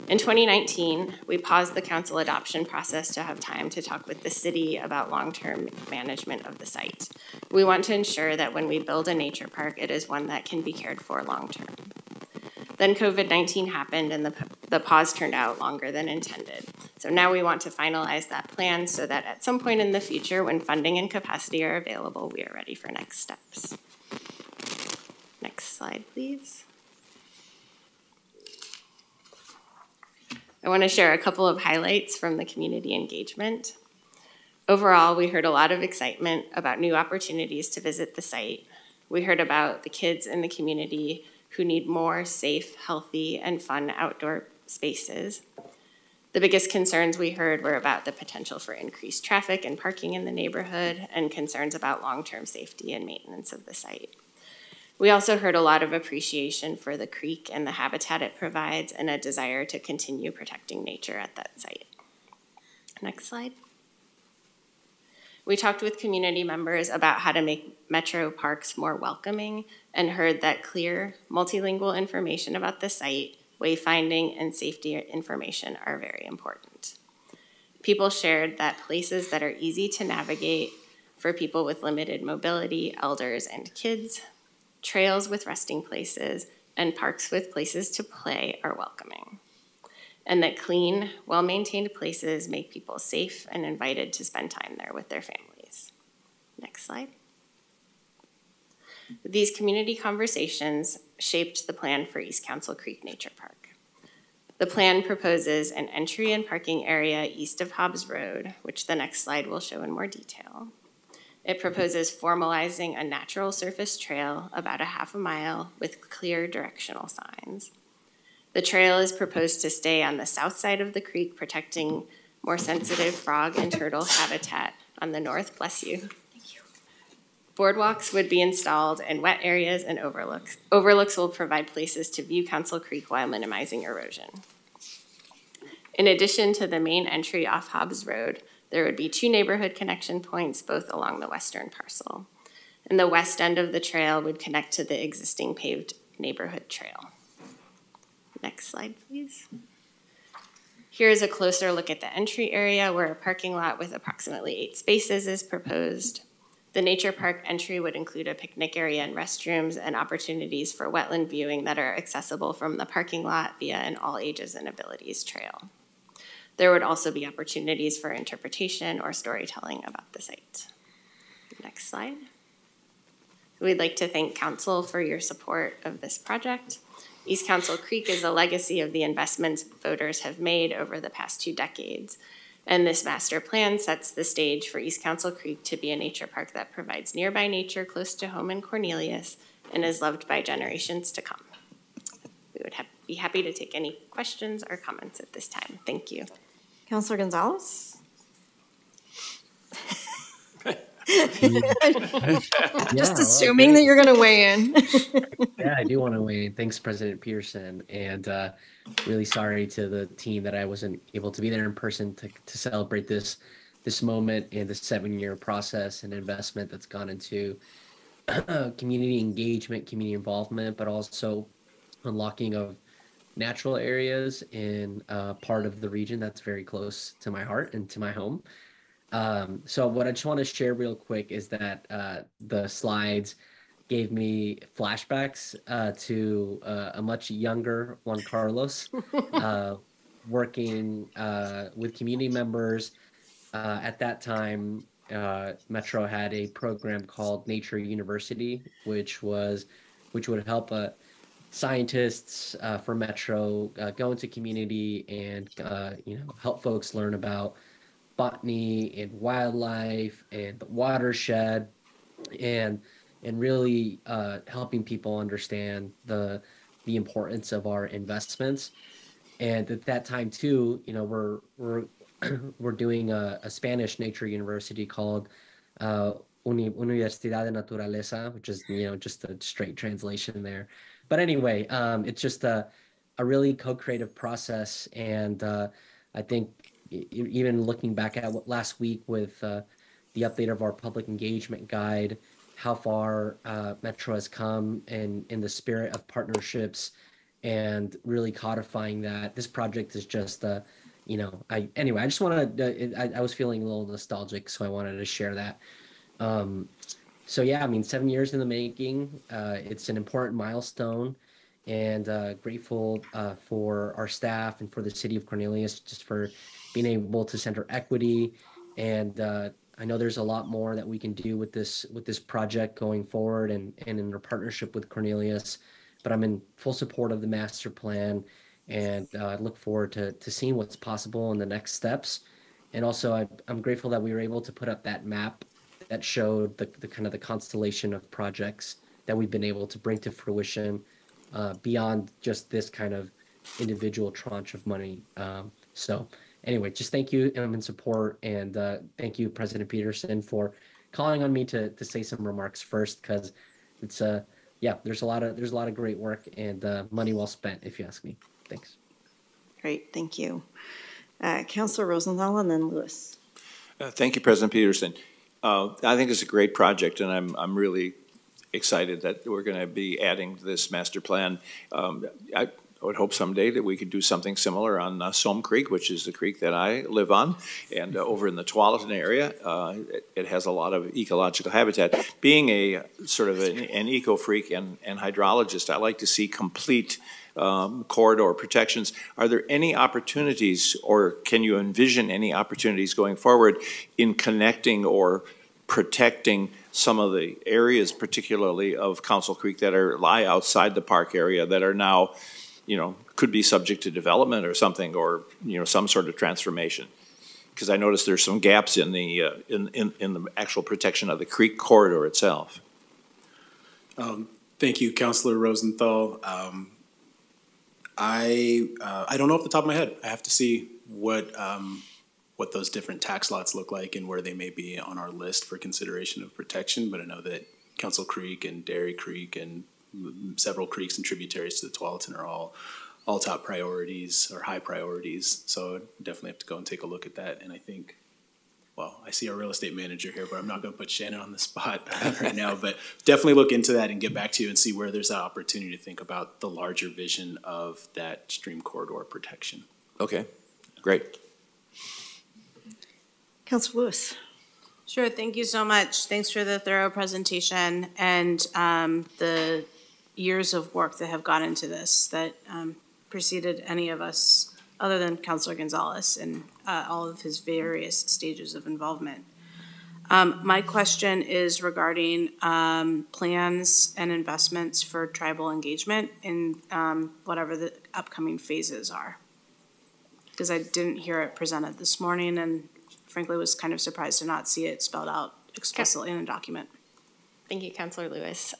In 2019, we paused the council adoption process to have time to talk with the city about long-term management of the site. We want to ensure that when we build a nature park, it is one that can be cared for long-term. Then COVID-19 happened and the pause turned out longer than intended. So now we want to finalize that plan so that at some point in the future, when funding and capacity are available, we are ready for next steps. Next slide, please. I want to share a couple of highlights from the community engagement. Overall, we heard a lot of excitement about new opportunities to visit the site. We heard about the kids in the community who need more safe, healthy, and fun outdoor spaces. The biggest concerns we heard were about the potential for increased traffic and parking in the neighborhood and concerns about long-term safety and maintenance of the site. We also heard a lot of appreciation for the creek and the habitat it provides and a desire to continue protecting nature at that site. Next slide. We talked with community members about how to make metro parks more welcoming and heard that clear, multilingual information about the site, wayfinding, and safety information are very important. People shared that places that are easy to navigate for people with limited mobility, elders, and kids, trails with resting places, and parks with places to play are welcoming. And that clean, well-maintained places make people safe and invited to spend time there with their families. Next slide. These community conversations shaped the plan for East Council Creek Nature Park. The plan proposes an entry and parking area east of Hobbs Road, which the next slide will show in more detail. It proposes formalizing a natural surface trail about a half a mile with clear directional signs. The trail is proposed to stay on the south side of the creek, protecting more sensitive frog and turtle habitat on the north. Bless you. Thank you. Boardwalks would be installed in wet areas and overlooks. Overlooks will provide places to view Council Creek while minimizing erosion. In addition to the main entry off Hobbs Road, there would be 2 neighborhood connection points, both along the western parcel. And the west end of the trail would connect to the existing paved neighborhood trail. Next slide, please. Here's a closer look at the entry area where a parking lot with approximately 8 spaces is proposed. The nature park entry would include a picnic area and restrooms and opportunities for wetland viewing that are accessible from the parking lot via an all ages and abilities trail. There would also be opportunities for interpretation or storytelling about the site. Next slide. We'd like to thank Council for your support of this project. East Council Creek is a legacy of the investments voters have made over the past 2 decades. And this master plan sets the stage for East Council Creek to be a nature park that provides nearby nature close to home in Cornelius and is loved by generations to come. We would be happy to take any questions or comments at this time. Thank you. Councilor Gonzalez? Just assuming that you're going to weigh in. Yeah, I do want to weigh in. Thanks, President Peterson, and really sorry to the team that I wasn't able to be there in person to celebrate this moment and the 7-year process and investment that's gone into community engagement, community involvement, but also unlocking of natural areas in part of the region that's very close to my heart and to my home. So what I just want to share real quick is that the slides gave me flashbacks to a much younger Juan Carlos, working with community members. At that time, Metro had a program called Nature University, which would help scientists for Metro go into community and help folks learn about botany and wildlife and the watershed, and really helping people understand the importance of our investments. And at that time too, we're doing a Spanish nature university called Universidad de Naturaleza, which is just a straight translation there. But anyway, it's just a really co-creative process, and I think even looking back at last week with the update of our public engagement guide, how far Metro has come in the spirit of partnerships and really codifying that. This project is just I just wanted I was feeling a little nostalgic, so I wanted to share that. So yeah, 7 years in the making. It's an important milestone, and grateful for our staff and for the city of Cornelius just for being able to center equity. And I know there's a lot more that we can do with this project going forward and in our partnership with Cornelius. But I'm in full support of the master plan, and I look forward to seeing what's possible in the next steps. And also, I'm grateful that we were able to put up that map that showed the kind of the constellation of projects that we've been able to bring to fruition beyond just this kind of individual tranche of money. So anyway, just thank you, and I'm in support. And thank you, President Peterson, for calling on me to say some remarks first, because it's there's a lot of great work and money well spent, if you ask me. Thanks. Great, thank you. Councilor Rosenthal and then Lewis. Thank you, President Peterson. I think it's a great project, and I'm really excited that we're going to be adding to this master plan. I would hope someday that we could do something similar on Somme Creek, which is the creek that I live on, and over in the Tualatin area, it has a lot of ecological habitat. Being a sort of an eco freak and hydrologist, I like to see complete corridor protections. Are there any opportunities, or can you envision any opportunities going forward in connecting or protecting some of the areas, particularly of Council Creek, that lie outside the park area, that are now, could be subject to development or something, or some sort of transformation? Because I noticed there's some gaps in the in the actual protection of the creek corridor itself. Thank you, Councilor Rosenthal. I don't know off the top of my head. I have to see what those different tax lots look like and where they may be on our list for consideration of protection. But I know that Council Creek and Dairy Creek and several creeks and tributaries to the Tualatin are all all top priorities or high priorities. So definitely have to go and take a look at that. And I think, well, I see our real estate manager here, but I'm not going to put Shannon on the spot right now. But definitely look into that and get back to you and see where there's that opportunity to think about the larger vision of that stream corridor protection. Okay, great. Councilor Lewis. Sure, thank you so much. Thanks for the thorough presentation and the years of work that have gone into this that preceded any of us other than Councilor Gonzalez and all of his various stages of involvement. My question is regarding plans and investments for tribal engagement in whatever the upcoming phases are. Because I didn't hear it presented this morning and frankly was kind of surprised to not see it spelled out explicitly in a document. Thank you, Councilor Lewis.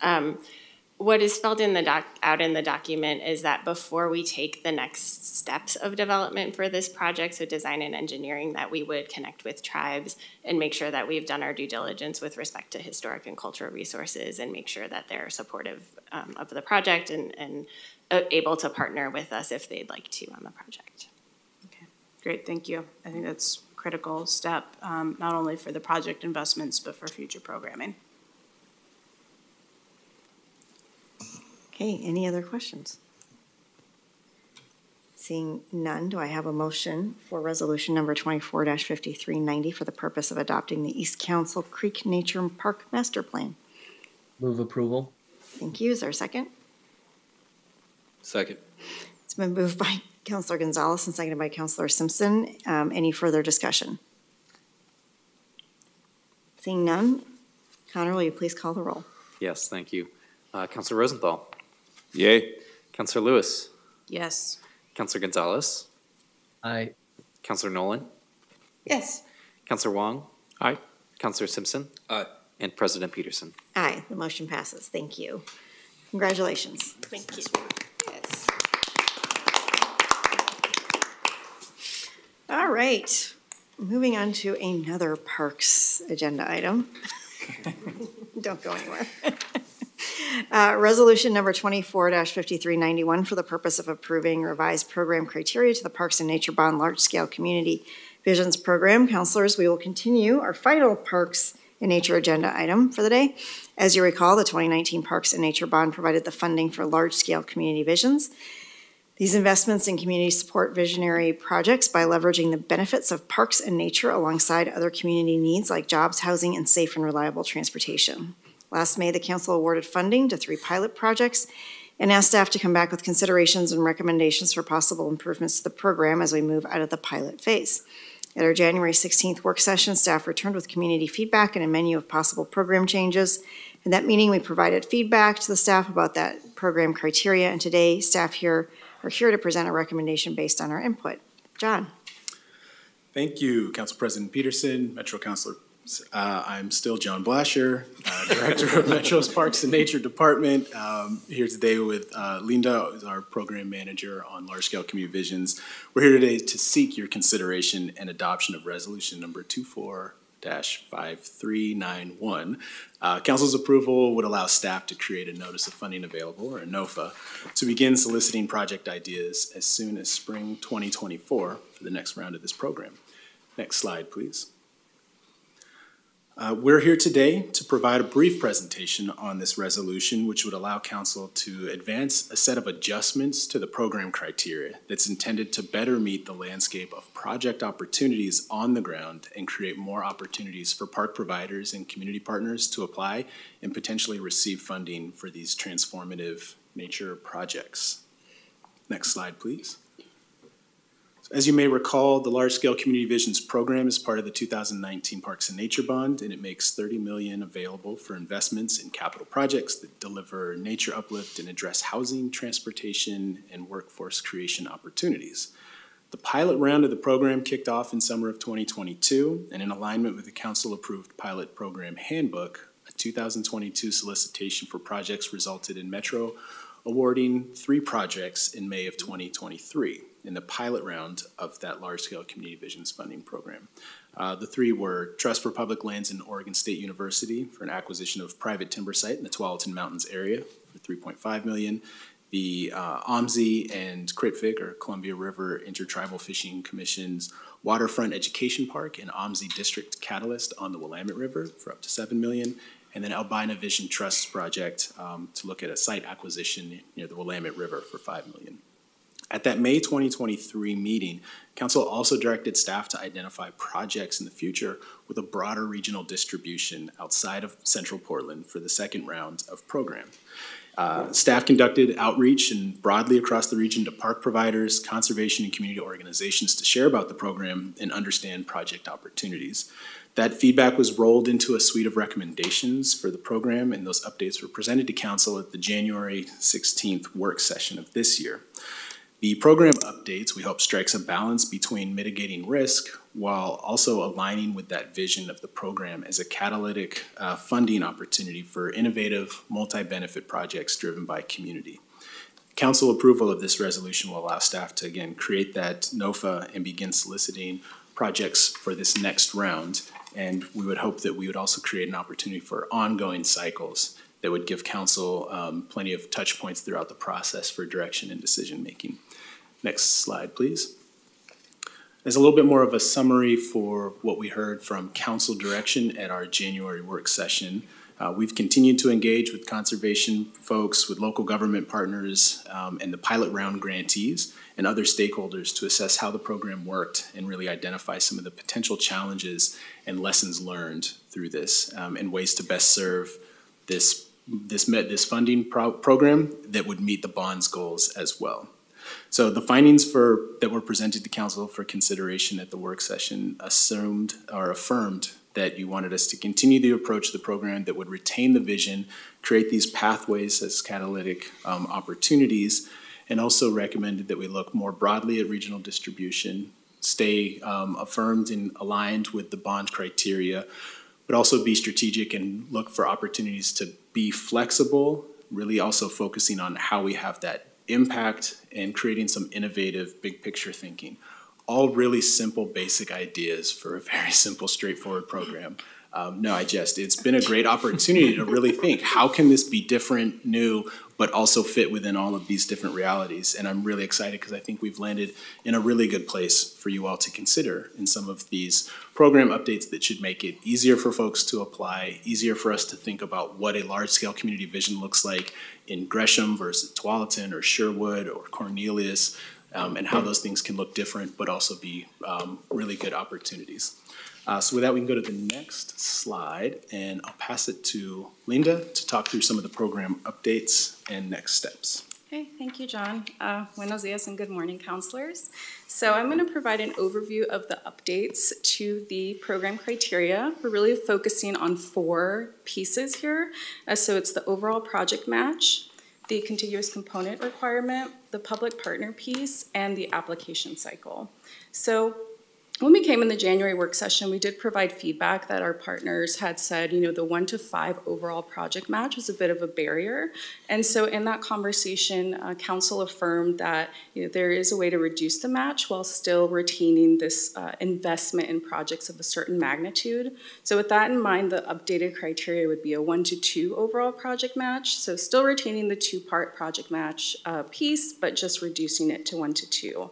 What is spelled in the out in the document is that before we take the next steps of development for this project, so design and engineering, that we would connect with tribes and make sure that we've done our due diligence with respect to historic and cultural resources and make sure that they're supportive of the project and able to partner with us if they'd like to on the project. Okay, great, thank you. I think that's a critical step, not only for the project investments, but for future programming. Okay, any other questions? Seeing none, do I have a motion for resolution number 24-5390 for the purpose of adopting the East Council Creek Nature Park Master Plan? Move approval. Thank you. Is there a second? Second. It's been moved by Councilor Gonzalez and seconded by Councilor Simpson. Any further discussion? Seeing none, Connor, will you please call the roll? Yes, thank you. Councilor Rosenthal. Yay. Councilor Lewis. Yes. Councilor Gonzalez. Aye. Councilor Nolan. Yes. Councilor Wong. Aye. Councilor Simpson. Aye. And President Peterson. Aye, the motion passes. Thank you. Congratulations. Thank you. Yes. All right, moving on to another Parks agenda item. Don't go anywhere. Resolution number 24-5391 for the purpose of approving revised program criteria to the Parks and Nature Bond Large-Scale Community Visions Program. Councilors, we will continue our final Parks and Nature agenda item for the day. As you recall, the 2019 Parks and Nature Bond provided the funding for large-scale community visions. These investments in community support visionary projects by leveraging the benefits of parks and nature alongside other community needs like jobs, housing, and safe and reliable transportation. Last May, the council awarded funding to 3 pilot projects and asked staff to come back with considerations and recommendations for possible improvements to the program as we move out of the pilot phase. At our January 16th work session, staff returned with community feedback and a menu of possible program changes. In that meeting, we provided feedback to the staff about that program criteria, and today, staff here are here to present a recommendation based on our input. John. Thank you, Council President Peterson, Metro Councilor. I'm still John Blasher, Director of Metro's Parks and Nature Department. Here today with Linda, who's our Program Manager on Large Scale Community Visions. We're here today to seek your consideration and adoption of Resolution number 24-5391. Council's approval would allow staff to create a Notice of Funding Available, or a NOFA, to begin soliciting project ideas as soon as spring 2024 for the next round of this program. Next slide, please. We're here today to provide a brief presentation on this resolution, which would allow council to advance a set of adjustments to the program criteria that's intended to better meet the landscape of project opportunities on the ground and create more opportunities for park providers and community partners to apply and potentially receive funding for these transformative nature projects. Next slide, please. As you may recall, the Large Scale Community Visions program is part of the 2019 Parks and Nature Bond, and it makes $30 million available for investments in capital projects that deliver nature uplift and address housing, transportation, and workforce creation opportunities. The pilot round of the program kicked off in summer of 2022, and in alignment with the council-approved pilot program handbook, a 2022 solicitation for projects resulted in Metro awarding 3 projects in May of 2023. In the pilot round of that large-scale community visions funding program. The 3 were Trust for Public Lands in Oregon State University for an acquisition of private timber site in the Tualatin Mountains area for $3.5 million, the OMSI and CRITFIC, or Columbia River Intertribal Fishing Commission's Waterfront Education Park and OMSI District Catalyst on the Willamette River for up to $7 million, and then Albina Vision Trust's project to look at a site acquisition near the Willamette River for $5 million. At that May 2023 meeting, Council also directed staff to identify projects in the future with a broader regional distribution outside of Central Portland for the second round of program. Staff conducted outreach and broadly across the region to park providers, conservation, and community organizations to share about the program and understand project opportunities. That feedback was rolled into a suite of recommendations for the program, and those updates were presented to Council at the January 16th work session of this year. The program updates, we hope, strikes a balance between mitigating risk while also aligning with that vision of the program as a catalytic funding opportunity for innovative, multi-benefit projects driven by community. Council approval of this resolution will allow staff to, again, create that NOFA and begin soliciting projects for this next round. And we would hope that we would also create an opportunity for ongoing cycles that would give Council plenty of touch points throughout the process for direction and decision making. Next slide, please. There's a little bit more of a summary for what we heard from Council direction at our January work session. We've continued to engage with conservation folks, with local government partners, and the pilot round grantees and other stakeholders to assess how the program worked and really identify some of the potential challenges and lessons learned through this, and ways to best serve this funding program that would meet the bond's goals as well. So the findings that were presented to Council for consideration at the work session affirmed that you wanted us to continue the approach to the program that would retain the vision, create these pathways as catalytic opportunities, and also recommended that we look more broadly at regional distribution, stay affirmed and aligned with the bond criteria, but also be strategic and look for opportunities to be flexible, really also focusing on how we have that impact and creating some innovative big picture thinking. All really simple, basic ideas for a very simple, straightforward program. It's been a great opportunity to really think, how can this be different, new, but also fit within all of these different realities? And I'm really excited because I think we've landed in a really good place for you all to consider in some of these program updates that should make it easier for folks to apply, easier for us to think about what a large-scale community vision looks like in Gresham versus Tualatin or Sherwood or Cornelius, and how those things can look different, but also be really good opportunities. So with that, we can go to the next slide, and I'll pass it to Linda to talk through some of the program updates and next steps. Okay, thank you, John. Buenos dias and good morning, counselors. So I'm going to provide an overview of the updates to the program criteria. We're really focusing on 4 pieces here. So it's the overall project match, the contiguous component requirement, the public partner piece, and the application cycle. So when we came in the January work session, we did provide feedback that our partners had said, the 1 to 5 overall project match was a bit of a barrier. And so in that conversation, Council affirmed that there is a way to reduce the match while still retaining this investment in projects of a certain magnitude. So with that in mind, the updated criteria would be a 1 to 2 overall project match. So still retaining the 2-part project match piece, but just reducing it to 1 to 2.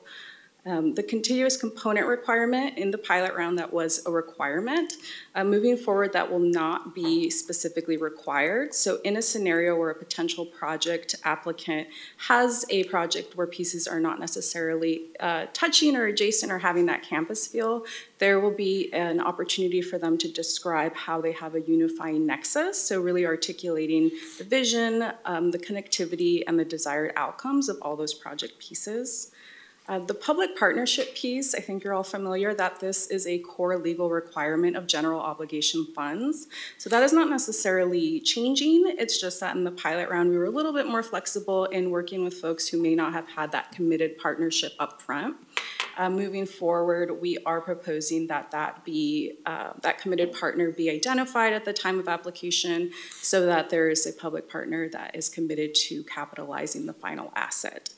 The contiguous component requirement in the pilot round, that was a requirement. Moving forward, that will not be specifically required. So in a scenario where a potential project applicant has a project where pieces are not necessarily touching or adjacent or having that campus feel, there will be an opportunity for them to describe how they have a unifying nexus. So really articulating the vision, the connectivity, and the desired outcomes of all those project pieces. The public partnership piece, I think you're all familiar that this is a core legal requirement of general obligation funds. So that is not necessarily changing. It's just that in the pilot round, we were a little bit more flexible in working with folks who may not have had that committed partnership up front. Moving forward, we are proposing that that committed partner be identified at the time of application so that there is a public partner that is committed to capitalizing the final asset.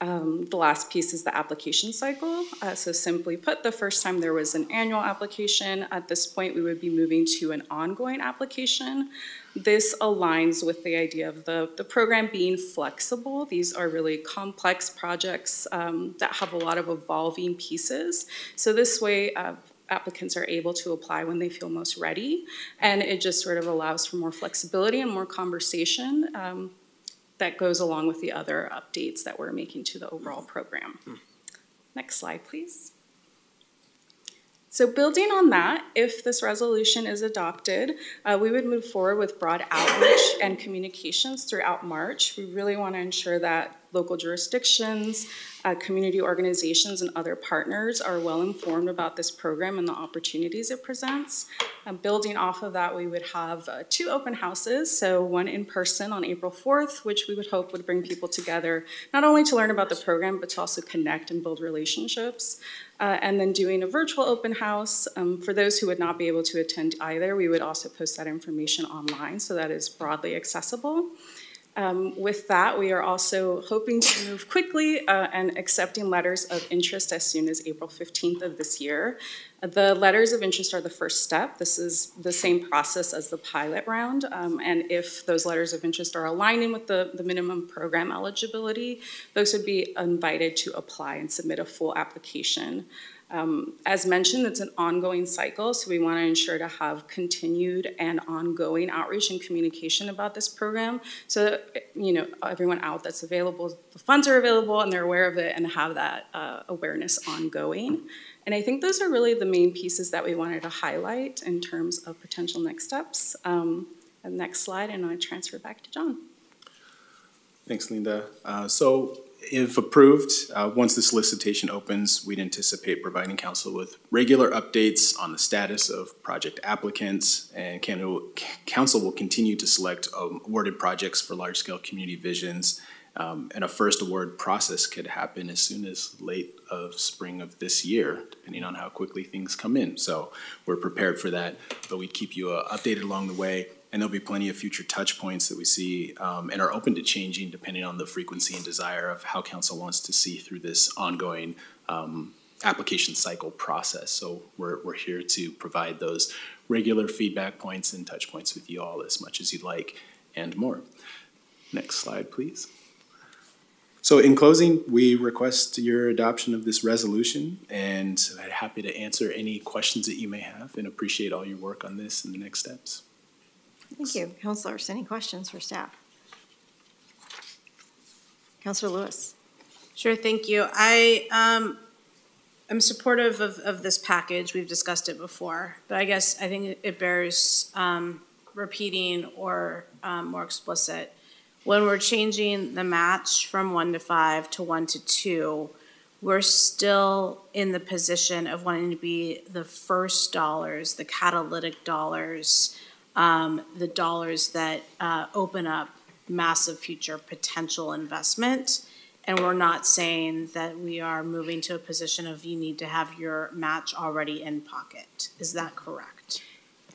The last piece is the application cycle. So simply put, the first time there was an annual application, at this point we would be moving to an ongoing application. This aligns with the idea of the program being flexible. These are really complex projects that have a lot of evolving pieces. So this way, applicants are able to apply when they feel most ready, and it just sort of allows for more flexibility and more conversation that goes along with the other updates that we're making to the overall program. Next slide, please. So building on that, if this resolution is adopted, we would move forward with broad outreach and communications throughout March. We really want to ensure that local jurisdictions, community organizations, and other partners are well informed about this program and the opportunities it presents. Building off of that, we would have 2 open houses, so one in person on April 4th, which we would hope would bring people together, not only to learn about the program, but to also connect and build relationships. And then doing a virtual open house. For those who would not be able to attend either, we would also post that information online so that is broadly accessible. With that, we are also hoping to move quickly and accepting letters of interest as soon as April 15th of this year. The letters of interest are the first step. This is the same process as the pilot round. And if those letters of interest are aligning with the minimum program eligibility, folks would be invited to apply and submit a full application. As mentioned, it's an ongoing cycle, so we want to ensure to have continued and ongoing outreach and communication about this program so that, you know, everyone out that's available, the funds are available and they're aware of it and have that awareness ongoing. And I think those are really the main pieces that we wanted to highlight in terms of potential next steps. Next slide, and I transfer back to John. Thanks, Linda. So if approved, once the solicitation opens, we'd anticipate providing council with regular updates on the status of project applicants, and council will continue to select awarded projects for large-scale community visions. And a first award process could happen as soon as late of spring of this year, depending on how quickly things come in. So we're prepared for that, but we keep you updated along the way. And there'll be plenty of future touch points that we see and are open to changing depending on the frequency and desire of how council wants to see through this ongoing application cycle process. So we're here to provide those regular feedback points and touch points with you all as much as you'd like and more. Next slide, please. So in closing, we request your adoption of this resolution, and I'm happy to answer any questions that you may have and appreciate all your work on this and the next steps. Thank you. Councilors, any questions for staff? Councilor Lewis. Sure, thank you. I am supportive of this package. We've discussed it before, but I think it bears repeating or more explicit. When we're changing the match from 1 to 5 to 1 to 2, we're still in the position of wanting to be the first dollars, the catalytic dollars, the dollars that open up massive future potential investment. And we're not saying that we are moving to a position of you need to have your match already in pocket. Is that correct?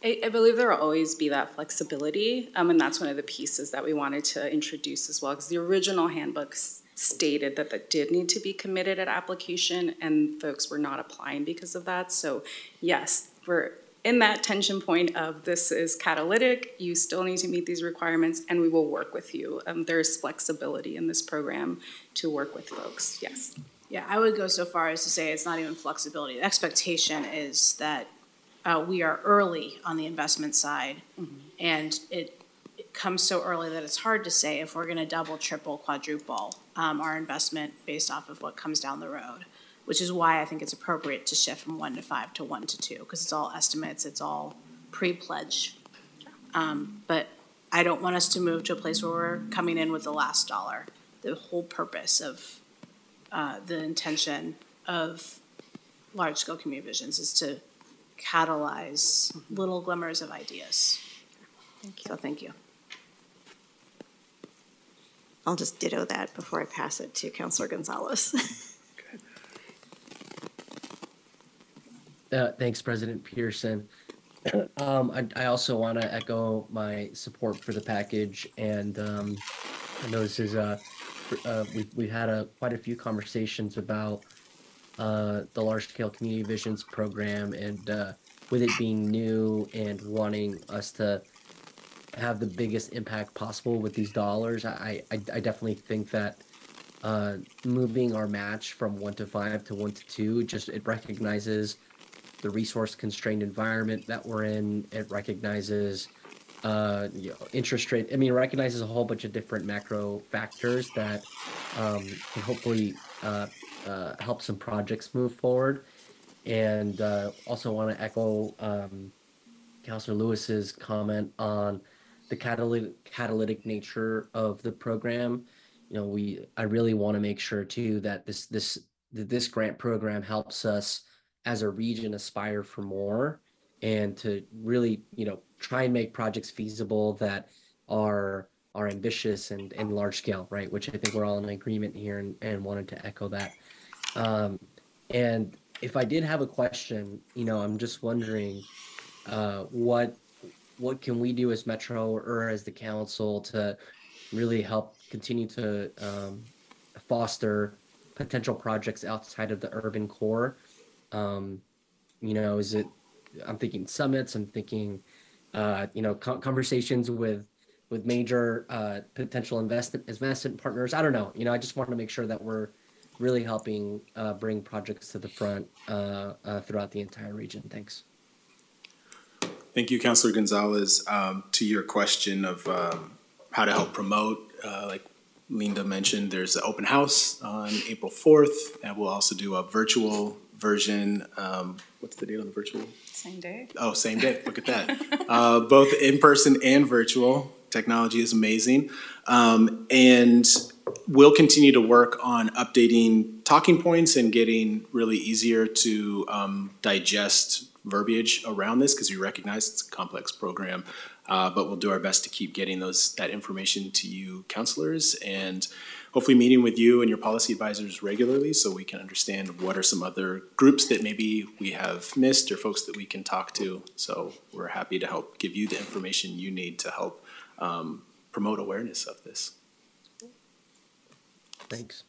I believe there will always be that flexibility, and that's one of the pieces that we wanted to introduce as well, because the original handbook stated that that did need to be committed at application, and folks were not applying because of that. So yes, we're in that tension point of this is catalytic, you still need to meet these requirements, and we will work with you. There's flexibility in this program to work with folks, yes. Yeah, I would go so far as to say it's not even flexibility. The expectation is that we are early on the investment side, and it comes so early that it's hard to say if we're going to double, triple, quadruple our investment based off of what comes down the road, which is why I think it's appropriate to shift from 1 to 5 to 1 to 2, because it's all estimates, it's all pre-pledge. But I don't want us to move to a place where we're coming in with the last dollar. The whole purpose of the intention of large-scale community visions is to catalyze little glimmers of ideas. Thank you. So thank you. I'll just ditto that before I pass it to Councilor Gonzalez. Thanks, President Pearson. I also want to echo my support for the package, and I know this is we've had quite a few conversations about the large-scale community visions program, and with it being new and wanting us to have the biggest impact possible with these dollars. I definitely think that moving our match from 1 to 5 to 1 to 2, it recognizes the resource constrained environment that we're in. It recognizes interest rate. I mean, it recognizes a whole bunch of different macro factors that can hopefully help some projects move forward. And also want to echo Councilor Lewis's comment on the catalytic nature of the program. I really want to make sure too that this grant program helps us as a region aspire for more, and to really try and make projects feasible that are ambitious and large scale, right? Which I think we're all in agreement here, and wanted to echo that. And if I did have a question, I'm just wondering what can we do as Metro or as the council to really help continue to foster potential projects outside of the urban core? Is it, I'm thinking summits, I'm thinking, conversations with major potential investment partners. I don't know. I just want to make sure that we're really helping bring projects to the front throughout the entire region. Thanks. Thank you, Councilor Gonzalez. To your question of how to help promote, like Linda mentioned, there's an open house on April 4th, and we'll also do a virtual version. What's the date on the virtual? Same day. Oh, same day. Look at that. Both in person and virtual. Technology is amazing. And we'll continue to work on updating talking points and getting really easier to digest verbiage around this, because we recognize it's a complex program. But we'll do our best to keep getting that information to you, councilors, and hopefully meeting with you and your policy advisors regularly so we can understand what are some other groups that maybe we have missed or folks that we can talk to. So we're happy to help give you the information you need to help promote awareness of this. Thanks.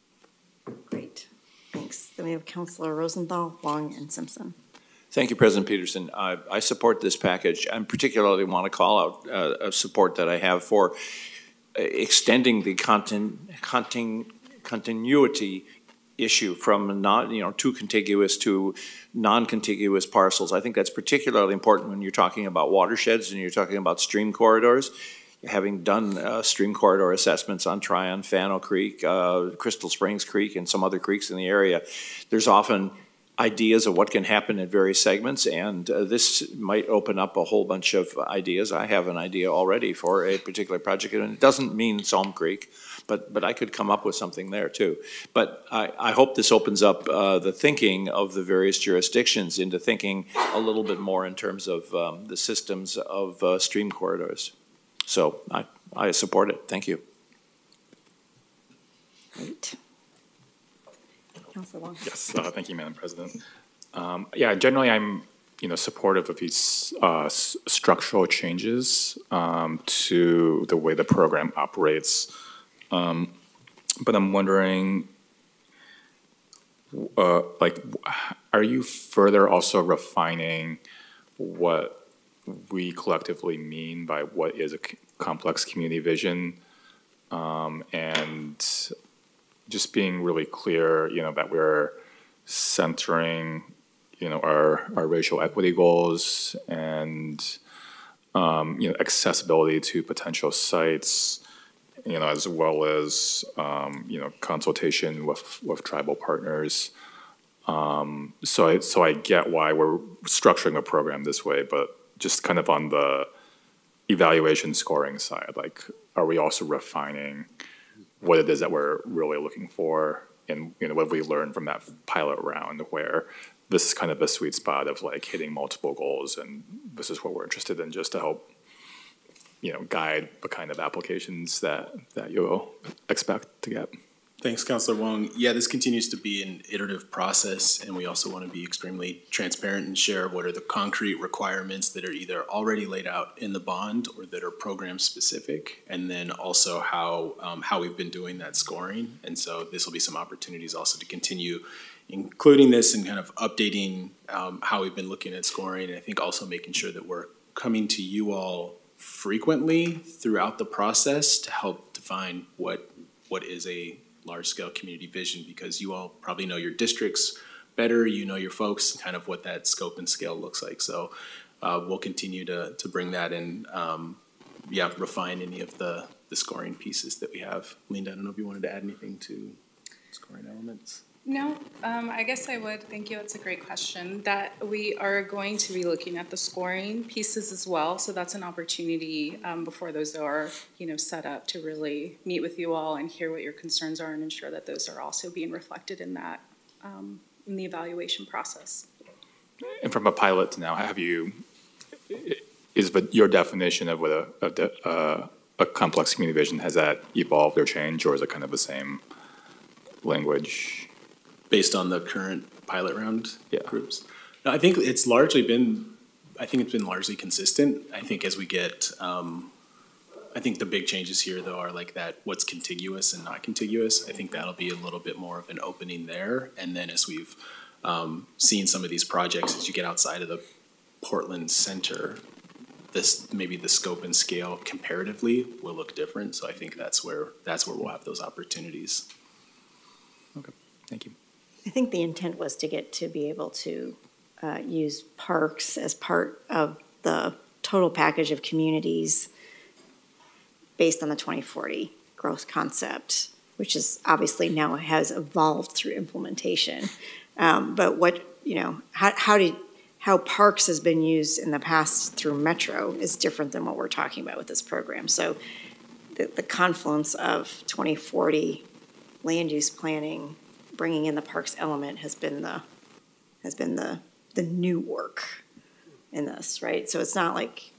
Great. Thanks. Then we have Councilor Rosenthal, Wong, and Simpson. Thank you, President Peterson. I support this package. I particularly want to call out a support that I have for extending the continuity issue from too contiguous to non-contiguous parcels. I think that's particularly important when you're talking about watersheds and you're talking about stream corridors. Having done stream corridor assessments on Tryon, Fano Creek, Crystal Springs Creek, and some other creeks in the area, there's often ideas of what can happen in various segments, and this might open up a whole bunch of ideas. I have an idea already for a particular project, and it doesn't mean Salm Creek, but I could come up with something there too. But I hope this opens up the thinking of the various jurisdictions into thinking a little bit more in terms of the systems of stream corridors. So I support it. Thank you. Great. Councilor Wong. Yes, thank you, Madam President. Yeah, generally I'm supportive of these structural changes to the way the program operates. But I'm wondering, are you further also refining what we collectively mean by what is a complex community vision, and just being really clear, that we're centering, our racial equity goals and, accessibility to potential sites, as well as, consultation with tribal partners. So I get why we're structuring a program this way, but just kind of on the evaluation scoring side, are we also refining what it is that we're really looking for, and what we learned from that pilot round, where this is kind of a sweet spot of hitting multiple goals, and this is what we're interested in, just to help guide the kind of applications that you'll expect to get. Thanks, Councilor Wong. Yeah, this continues to be an iterative process, and we also want to be extremely transparent and share what are the concrete requirements that are either already laid out in the bond or that are program specific, and then also how we've been doing that scoring. And so this will be some opportunities also to continue including this and kind of updating how we've been looking at scoring, and I think also making sure that we're coming to you all frequently throughout the process to help define what is a large-scale community vision, because you all probably know your districts better, you know your folks, kind of what that scope and scale looks like. So we'll continue to bring that in, refine any of the scoring pieces that we have. Linda, I don't know if you wanted to add anything to scoring elements. No, I guess I would. Thank you. That's a great question. That we are going to be looking at the scoring pieces as well. So that's an opportunity before those are, set up to really meet with you all and hear what your concerns are and ensure that those are also being reflected in that, in the evaluation process. And from a pilot to now, your definition of what a complex community vision, has that evolved or changed, or is it kind of the same language? Based on the current pilot round groups? No, I think it's been largely consistent. I think as we get, I think the big changes here though are like that, what's contiguous and not contiguous. I think that'll be a little bit more of an opening there. And then as we've seen some of these projects, as you get outside of the Portland center, maybe the scope and scale comparatively will look different. So I think that's where we'll have those opportunities. Okay, thank you. I think the intent was to get to be able to use parks as part of the total package of communities based on the 2040 growth concept, which is obviously now has evolved through implementation. But how parks has been used in the past through Metro is different than what we're talking about with this program. So the confluence of 2040 land use planning, bringing in the parks element has been the new work in this, right? So it's not like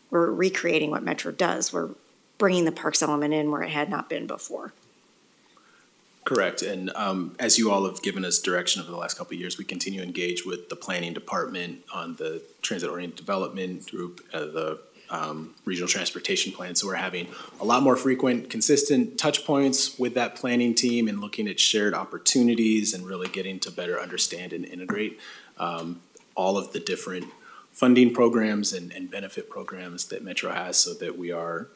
we're recreating what Metro does. We're bringing the parks element in where it had not been before. Correct. And as you all have given us direction over the last couple of years, we continue to engage with the planning department on the transit-oriented development group, the regional transportation plan. So we're having a lot more frequent, consistent touch points with that planning team and looking at shared opportunities and really getting to better understand and integrate all of the different funding programs and benefit programs that Metro has, so that we are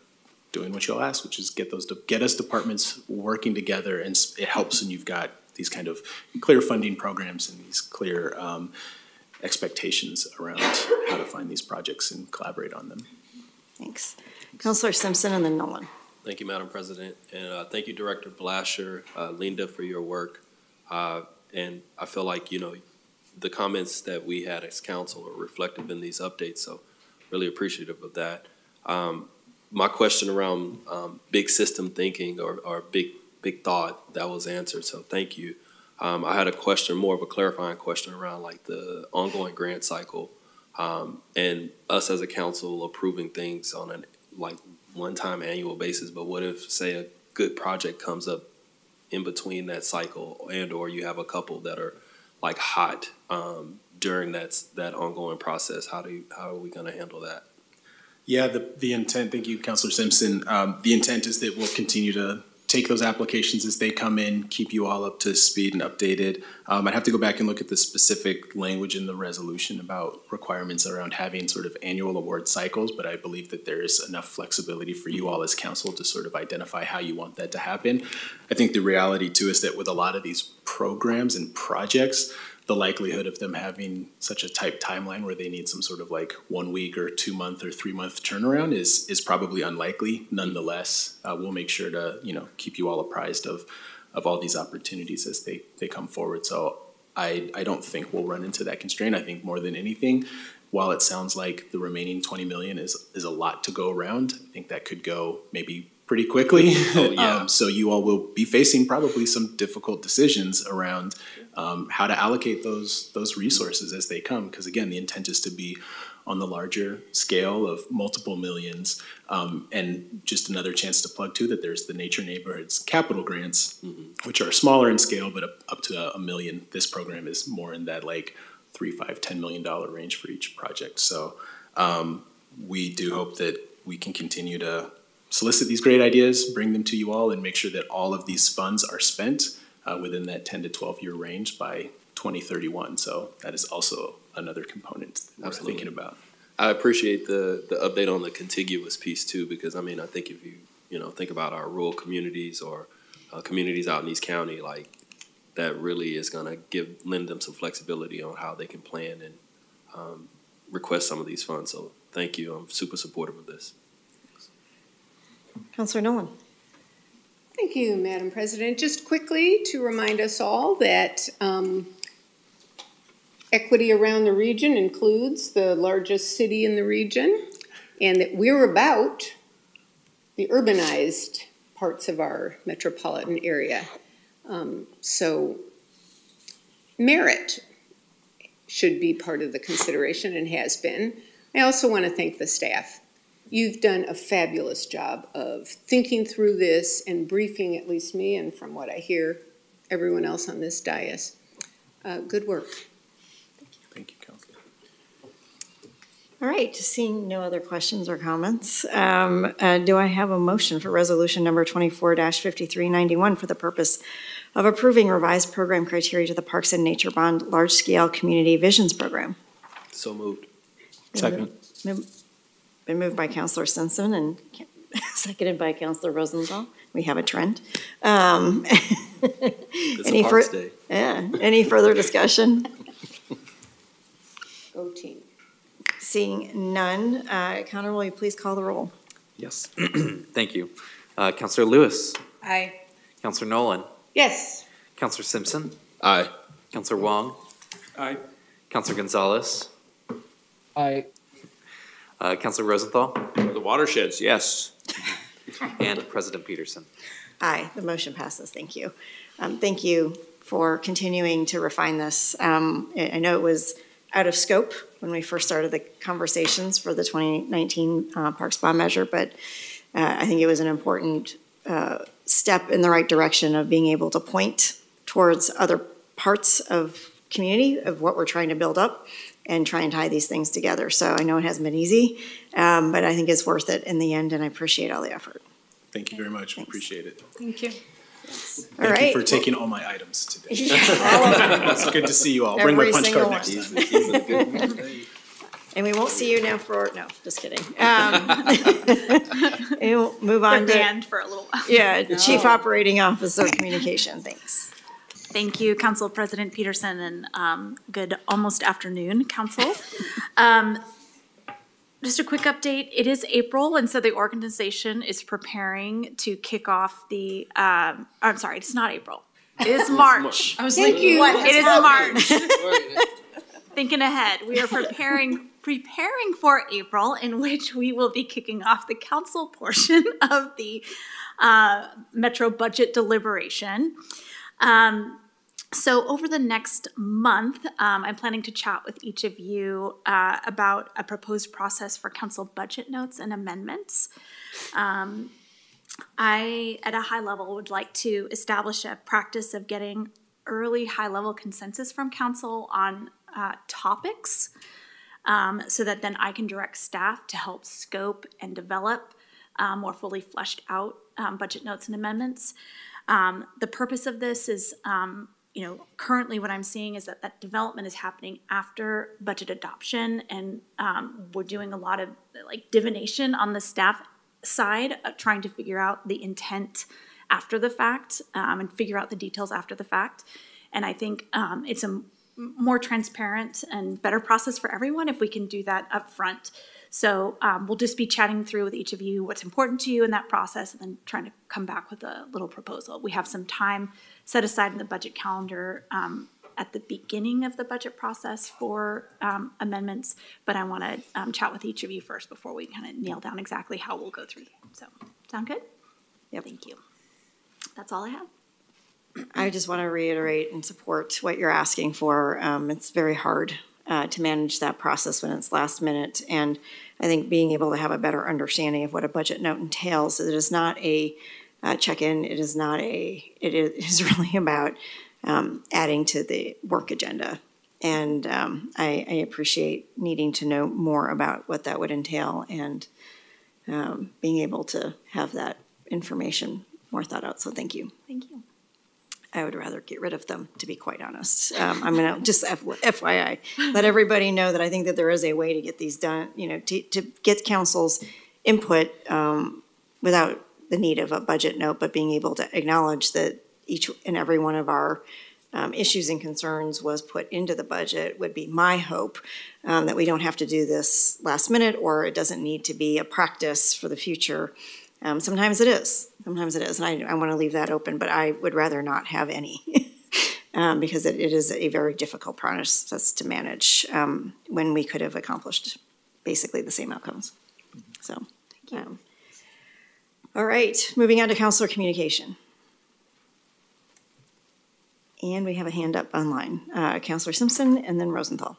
doing what you'll ask, which is get us departments working together. And it helps when you've got these kind of clear funding programs and these clear expectations around how to find these projects and collaborate on them. Thanks. Councilor Simpson and then Nolan. Thank you, Madam President. And thank you, Director Blasher, Linda, for your work. And I feel like, the comments that we had as council are reflective in these updates. So really appreciative of that. My question around big system thinking or big thought, that was answered. So thank you. I had a question, more of a clarifying question around like the ongoing grant cycle. And us as a council approving things on an one-time annual basis, but what if, say, a good project comes up in between that cycle, and or you have a couple that are like hot during that ongoing process? How are we going to handle that? Yeah, the intent, thank you, Councilor Simpson. The intent is that we'll continue to take those applications as they come in, keep you all up to speed and updated. I'd have to go back and look at the specific language in the resolution about requirements around having sort of annual award cycles, but I believe that there is enough flexibility for you all as council to sort of identify how you want that to happen. I think the reality too is that with a lot of these programs and projects, the likelihood of them having such a tight timeline where they need some sort of like 1 week or 2 month or 3 month turnaround is probably unlikely. Nonetheless, we'll make sure to keep you all apprised of all these opportunities as they come forward. So I don't think we'll run into that constraint. I think more than anything, while it sounds like the remaining 20 million is a lot to go around, I think that could go maybe pretty quickly. Oh, yeah. So you all will be facing probably some difficult decisions around how to allocate those resources as they come. Because again, the intent is to be on the larger scale of multiple millions. And just another chance to plug too that there's the Nature Neighborhoods capital grants, which are smaller in scale, but up to $1 million. This program is more in that like $3, $5, $10 million range for each project. So we do hope that we can continue to solicit these great ideas, bring them to you all, and make sure that all of these funds are spent within that 10 to 12 year range by 2031. So that is also another component that we're thinking about. I appreciate the update on the contiguous piece too, because I mean, I think if you think about our rural communities or communities out in East County, like that really is going to lend them some flexibility on how they can plan and request some of these funds. So thank you. I'm super supportive of this. Councilor Nolan. Thank you, Madam President. Just quickly to remind us all that equity around the region includes the largest city in the region, and that we're about the urbanized parts of our metropolitan area. So merit should be part of the consideration and has been. I also want to thank the staff. You've done a fabulous job of thinking through this and briefing at least me, and from what I hear, everyone else on this dais. Good work. Thank you, Councilor. All right, seeing no other questions or comments, do I have a motion for resolution number 24-5391 for the purpose of approving revised program criteria to the Parks and Nature Bond Large Scale Community Visions Program? So moved. Second. Been moved by Councilor Simpson and seconded by Councilor Rosenthal. We have a trend. It's a Parks Day. Yeah, any further discussion? Go team. Seeing none, Connor, will you please call the roll? Yes. Thank you. Councilor Lewis. Aye. Councilor Nolan. Yes. Councilor Simpson. Aye. Councilor Wong. Aye. Councilor Gonzalez. Aye. Councilor Rosenthal. The watersheds, yes. And President Peterson. Aye, the motion passes. Thank you. Thank you for continuing to refine this. I know it was out of scope when we first started the conversations for the 2019 Parks Bond measure, but I think it was an important step in the right direction of being able to point towards other parts of community of what we're trying to build up and try and tie these things together. So I know it hasn't been easy, but I think it's worth it in the end, and I appreciate all the effort. Thank you very much. Appreciate it. Thank you. Thank you for taking all my items today. It's good to see you all. Every Bring my punch single card next one. time. And we won't see you now for, no, just kidding. We'll move on They're to. banned for a little while. Yeah, Chief Operating Officer Communication, thanks. Thank you, Council President Peterson, and good almost afternoon, Council. Just a quick update, it is April, and so the organization is preparing to kick off the, I'm sorry, it's not April. It is March. I was Thank like, you. what It is happened? March. Thinking ahead, we are preparing for April, in which we will be kicking off the council portion of the Metro budget deliberation. So over the next month, I'm planning to chat with each of you about a proposed process for council budget notes and amendments. I, at a high level, would like to establish a practice of getting early high-level consensus from council on topics, so that then I can direct staff to help scope and develop more fully fleshed out budget notes and amendments. The purpose of this is, currently what I'm seeing is that development is happening after budget adoption, and we're doing a lot of divination on the staff side, trying to figure out the intent after the fact and figure out the details after the fact. And I think it's a more transparent and better process for everyone if we can do that up front. So we'll just be chatting through with each of you what's important to you in that process, and then trying to come back with a little proposal. We have some time set aside in the budget calendar at the beginning of the budget process for amendments, but I want to chat with each of you first before we kind of nail down exactly how we'll go through them. So, sound good? Yep. Thank you. That's all I have. I just want to reiterate and support what you're asking for. It's very hard to manage that process when it's last minute, and I think being able to have a better understanding of what a budget note entails. It is not a check-in. It is not a. It is really about adding to the work agenda, and I appreciate needing to know more about what that would entail, and being able to have that information more thought out. So thank you. Thank you. I would rather get rid of them, to be quite honest. I'm gonna, just FYI, let everybody know that I think that there is a way to get these done, you know, to get council's input, without the need of a budget note, but being able to acknowledge that each and every one of our issues and concerns was put into the budget would be my hope, that we don't have to do this last minute, or it doesn't need to be a practice for the future. Sometimes it is, and I want to leave that open, but I would rather not have any. Because it is a very difficult process to manage, when we could have accomplished basically the same outcomes. So, all right, moving on to counselor communication. And we have a hand up online. Counselor Simpson and then Rosenthal.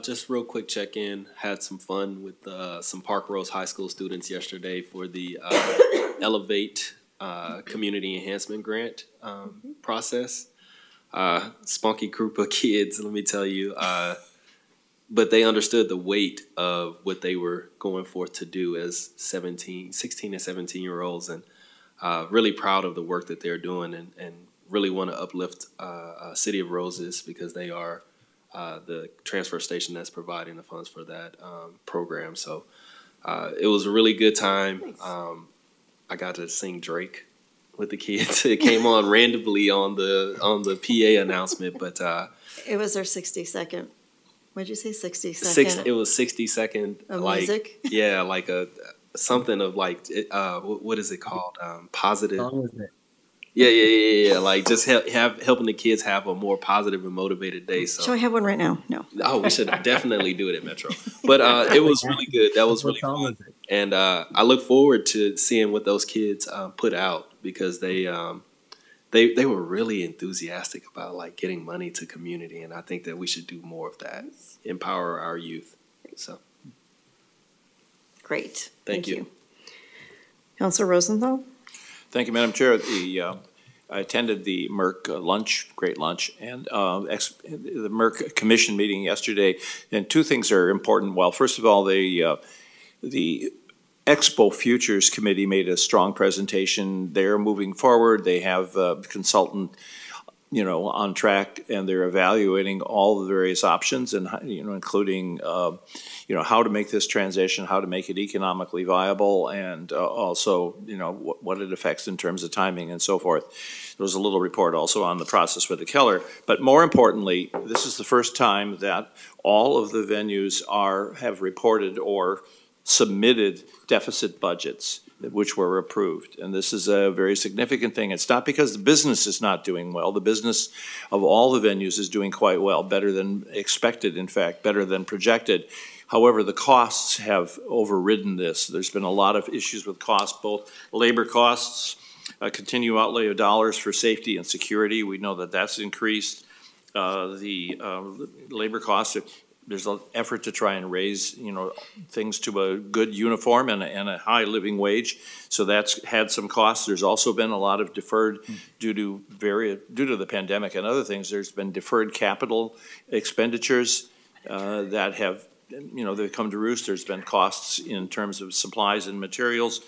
Just real quick check-in, had some fun with some Park Rose High School students yesterday for the Elevate Community Enhancement Grant process. Spunky group of kids, let me tell you. But they understood the weight of what they were going forth to do as 16 and 17-year-olds, and really proud of the work that they're doing, and really want to uplift City of Roses, because they are the transfer station that's providing the funds for that program. So it was a really good time. I got to sing Drake with the kids. It came on randomly on the PA announcement, but it was their 60-second. What'd you say? 60-second. It was 60-second of like music. Yeah, like something of like what is it called? Positive. Yeah. Like just helping the kids have a more positive and motivated day. So Shall I have one right now? No. Oh, we should definitely do it at Metro. But it was really good. That was really fun. And I look forward to seeing what those kids put out, because they were really enthusiastic about like getting money to community. And I think that we should do more of that, empower our youth. So. Great. Thank you. Councilor Rosenthal? Thank you, Madam Chair. I attended the Merck lunch, great lunch, and the Merck Commission meeting yesterday. And two things are important. Well, first of all, the Expo Futures Committee made a strong presentation. They're moving forward. They have a consultant, on track, and they're evaluating all the various options, and including how to make this transition, how to make it economically viable, and also what it affects in terms of timing and so forth. There was a little report also on the process with the Keller, but more importantly, this is the first time that all of the venues have reported or submitted deficit budgets which were approved. And this is a very significant thing. It's not because the business is not doing well. The business of all the venues is doing quite well, better than expected, in fact, better than projected. However, the costs have overridden this. There's been a lot of issues with costs, both labor costs, continued outlay of dollars for safety and security. We know that that's increased. The labor costs, there's an effort to try and raise, things to a good uniform and a high living wage. So that's had some costs. There's also been a lot of deferred due to the pandemic and other things. There's been deferred capital expenditures that have, they've come to roost. There's been costs in terms of supplies and materials.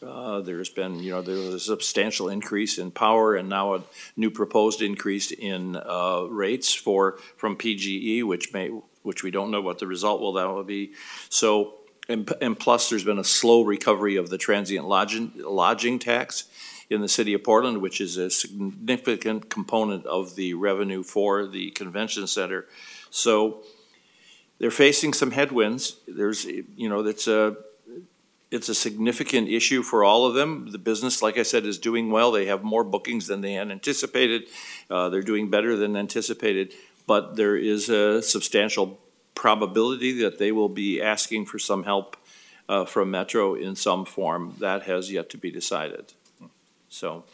There's been, there was a substantial increase in power, and now a new proposed increase in rates from PGE, which we don't know what the result will be. So, and plus there's been a slow recovery of the transient lodging tax in the city of Portland, which is a significant component of the revenue for the convention center. So they're facing some headwinds. There's, it's a significant issue for all of them. The business, like I said, is doing well. They have more bookings than they had anticipated. They're doing better than anticipated. But there is a substantial probability that they will be asking for some help from Metro in some form. That has yet to be decided. So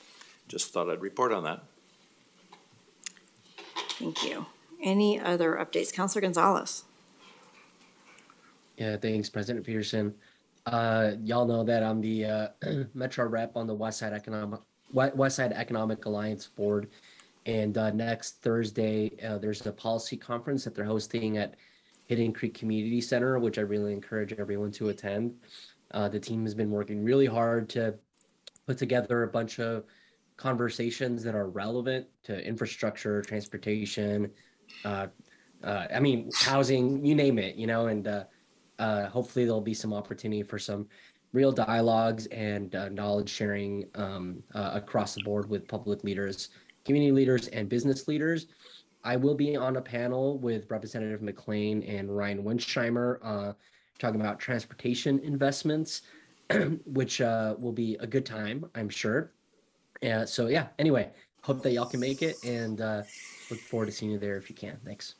just thought I'd report on that. Thank you. Any other updates? Councilor Gonzalez. Yeah, thanks, President Peterson. Y'all know that I'm the Metro rep on the West Side Economic Alliance Board. And next Thursday, there's a policy conference that they're hosting at Hidden Creek Community Center, which I really encourage everyone to attend. The team has been working really hard to put together a bunch of conversations that are relevant to infrastructure, transportation, I mean, housing, you name it, and hopefully there'll be some opportunity for some real dialogues and knowledge sharing across the board with public leaders, community leaders, and business leaders. I will be on a panel with Representative McLean and Ryan Winsheimer talking about transportation investments, which will be a good time, I'm sure. So yeah, anyway, hope that y'all can make it, and look forward to seeing you there if you can. Thanks.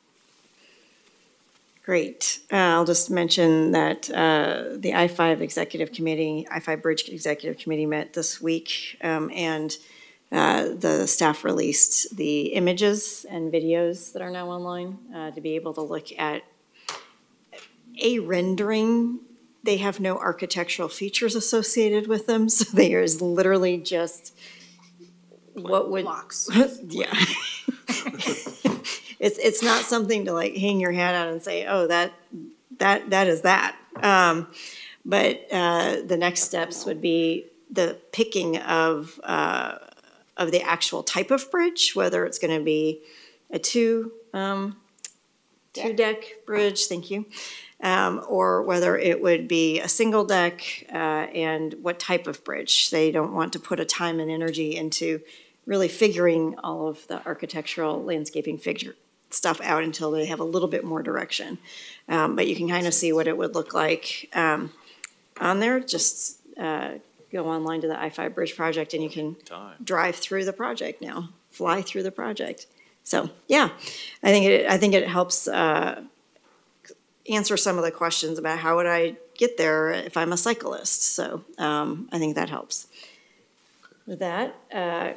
Great. I'll just mention that the I-5 Executive Committee, I-5 Bridge Executive Committee met this week, and the staff released the images and videos that are now online to be able to look at a rendering. They have no architectural features associated with them, so there is literally just what would blocks. Yeah. It's not something to like hang your hat on and say, oh, that is that. But the next steps would be the picking of the actual type of bridge, whether it's going to be a two-deck bridge, thank you, or whether it would be a single deck, and what type of bridge. They don't want to put a time and energy into really figuring all of the architectural landscaping stuff out until they have a little bit more direction. But you can kind of see what it would look like on there. Just go online to the I-5 Bridge Project and you can drive through the project now, fly through the project. So yeah, I think it helps answer some of the questions about how would I get there if I'm a cyclist. So I think that helps. With that, I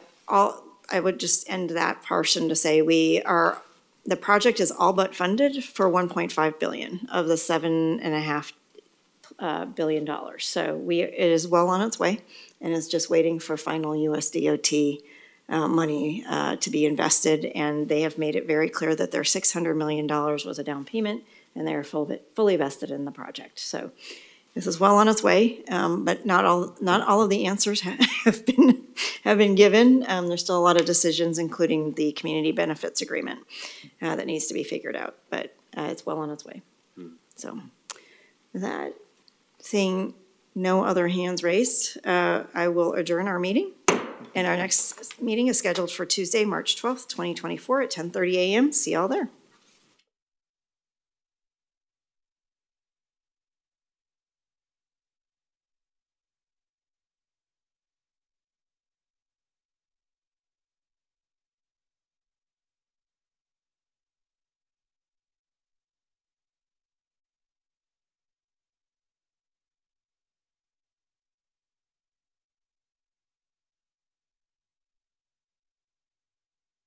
would just end that portion to say the project is all but funded for $1.5 billion of the $7.5 billion. So it is well on its way and is just waiting for final USDOT money to be invested. And they have made it very clear that their $600 million was a down payment and they are fully vested in the project. So this is well on its way, but not all of the answers have been given. There's still a lot of decisions, including the community benefits agreement, that needs to be figured out. But it's well on its way. So, with that, seeing no other hands raised, I will adjourn our meeting. And our next meeting is scheduled for Tuesday, March 12th, 2024, at 10:30 a.m. See y'all there.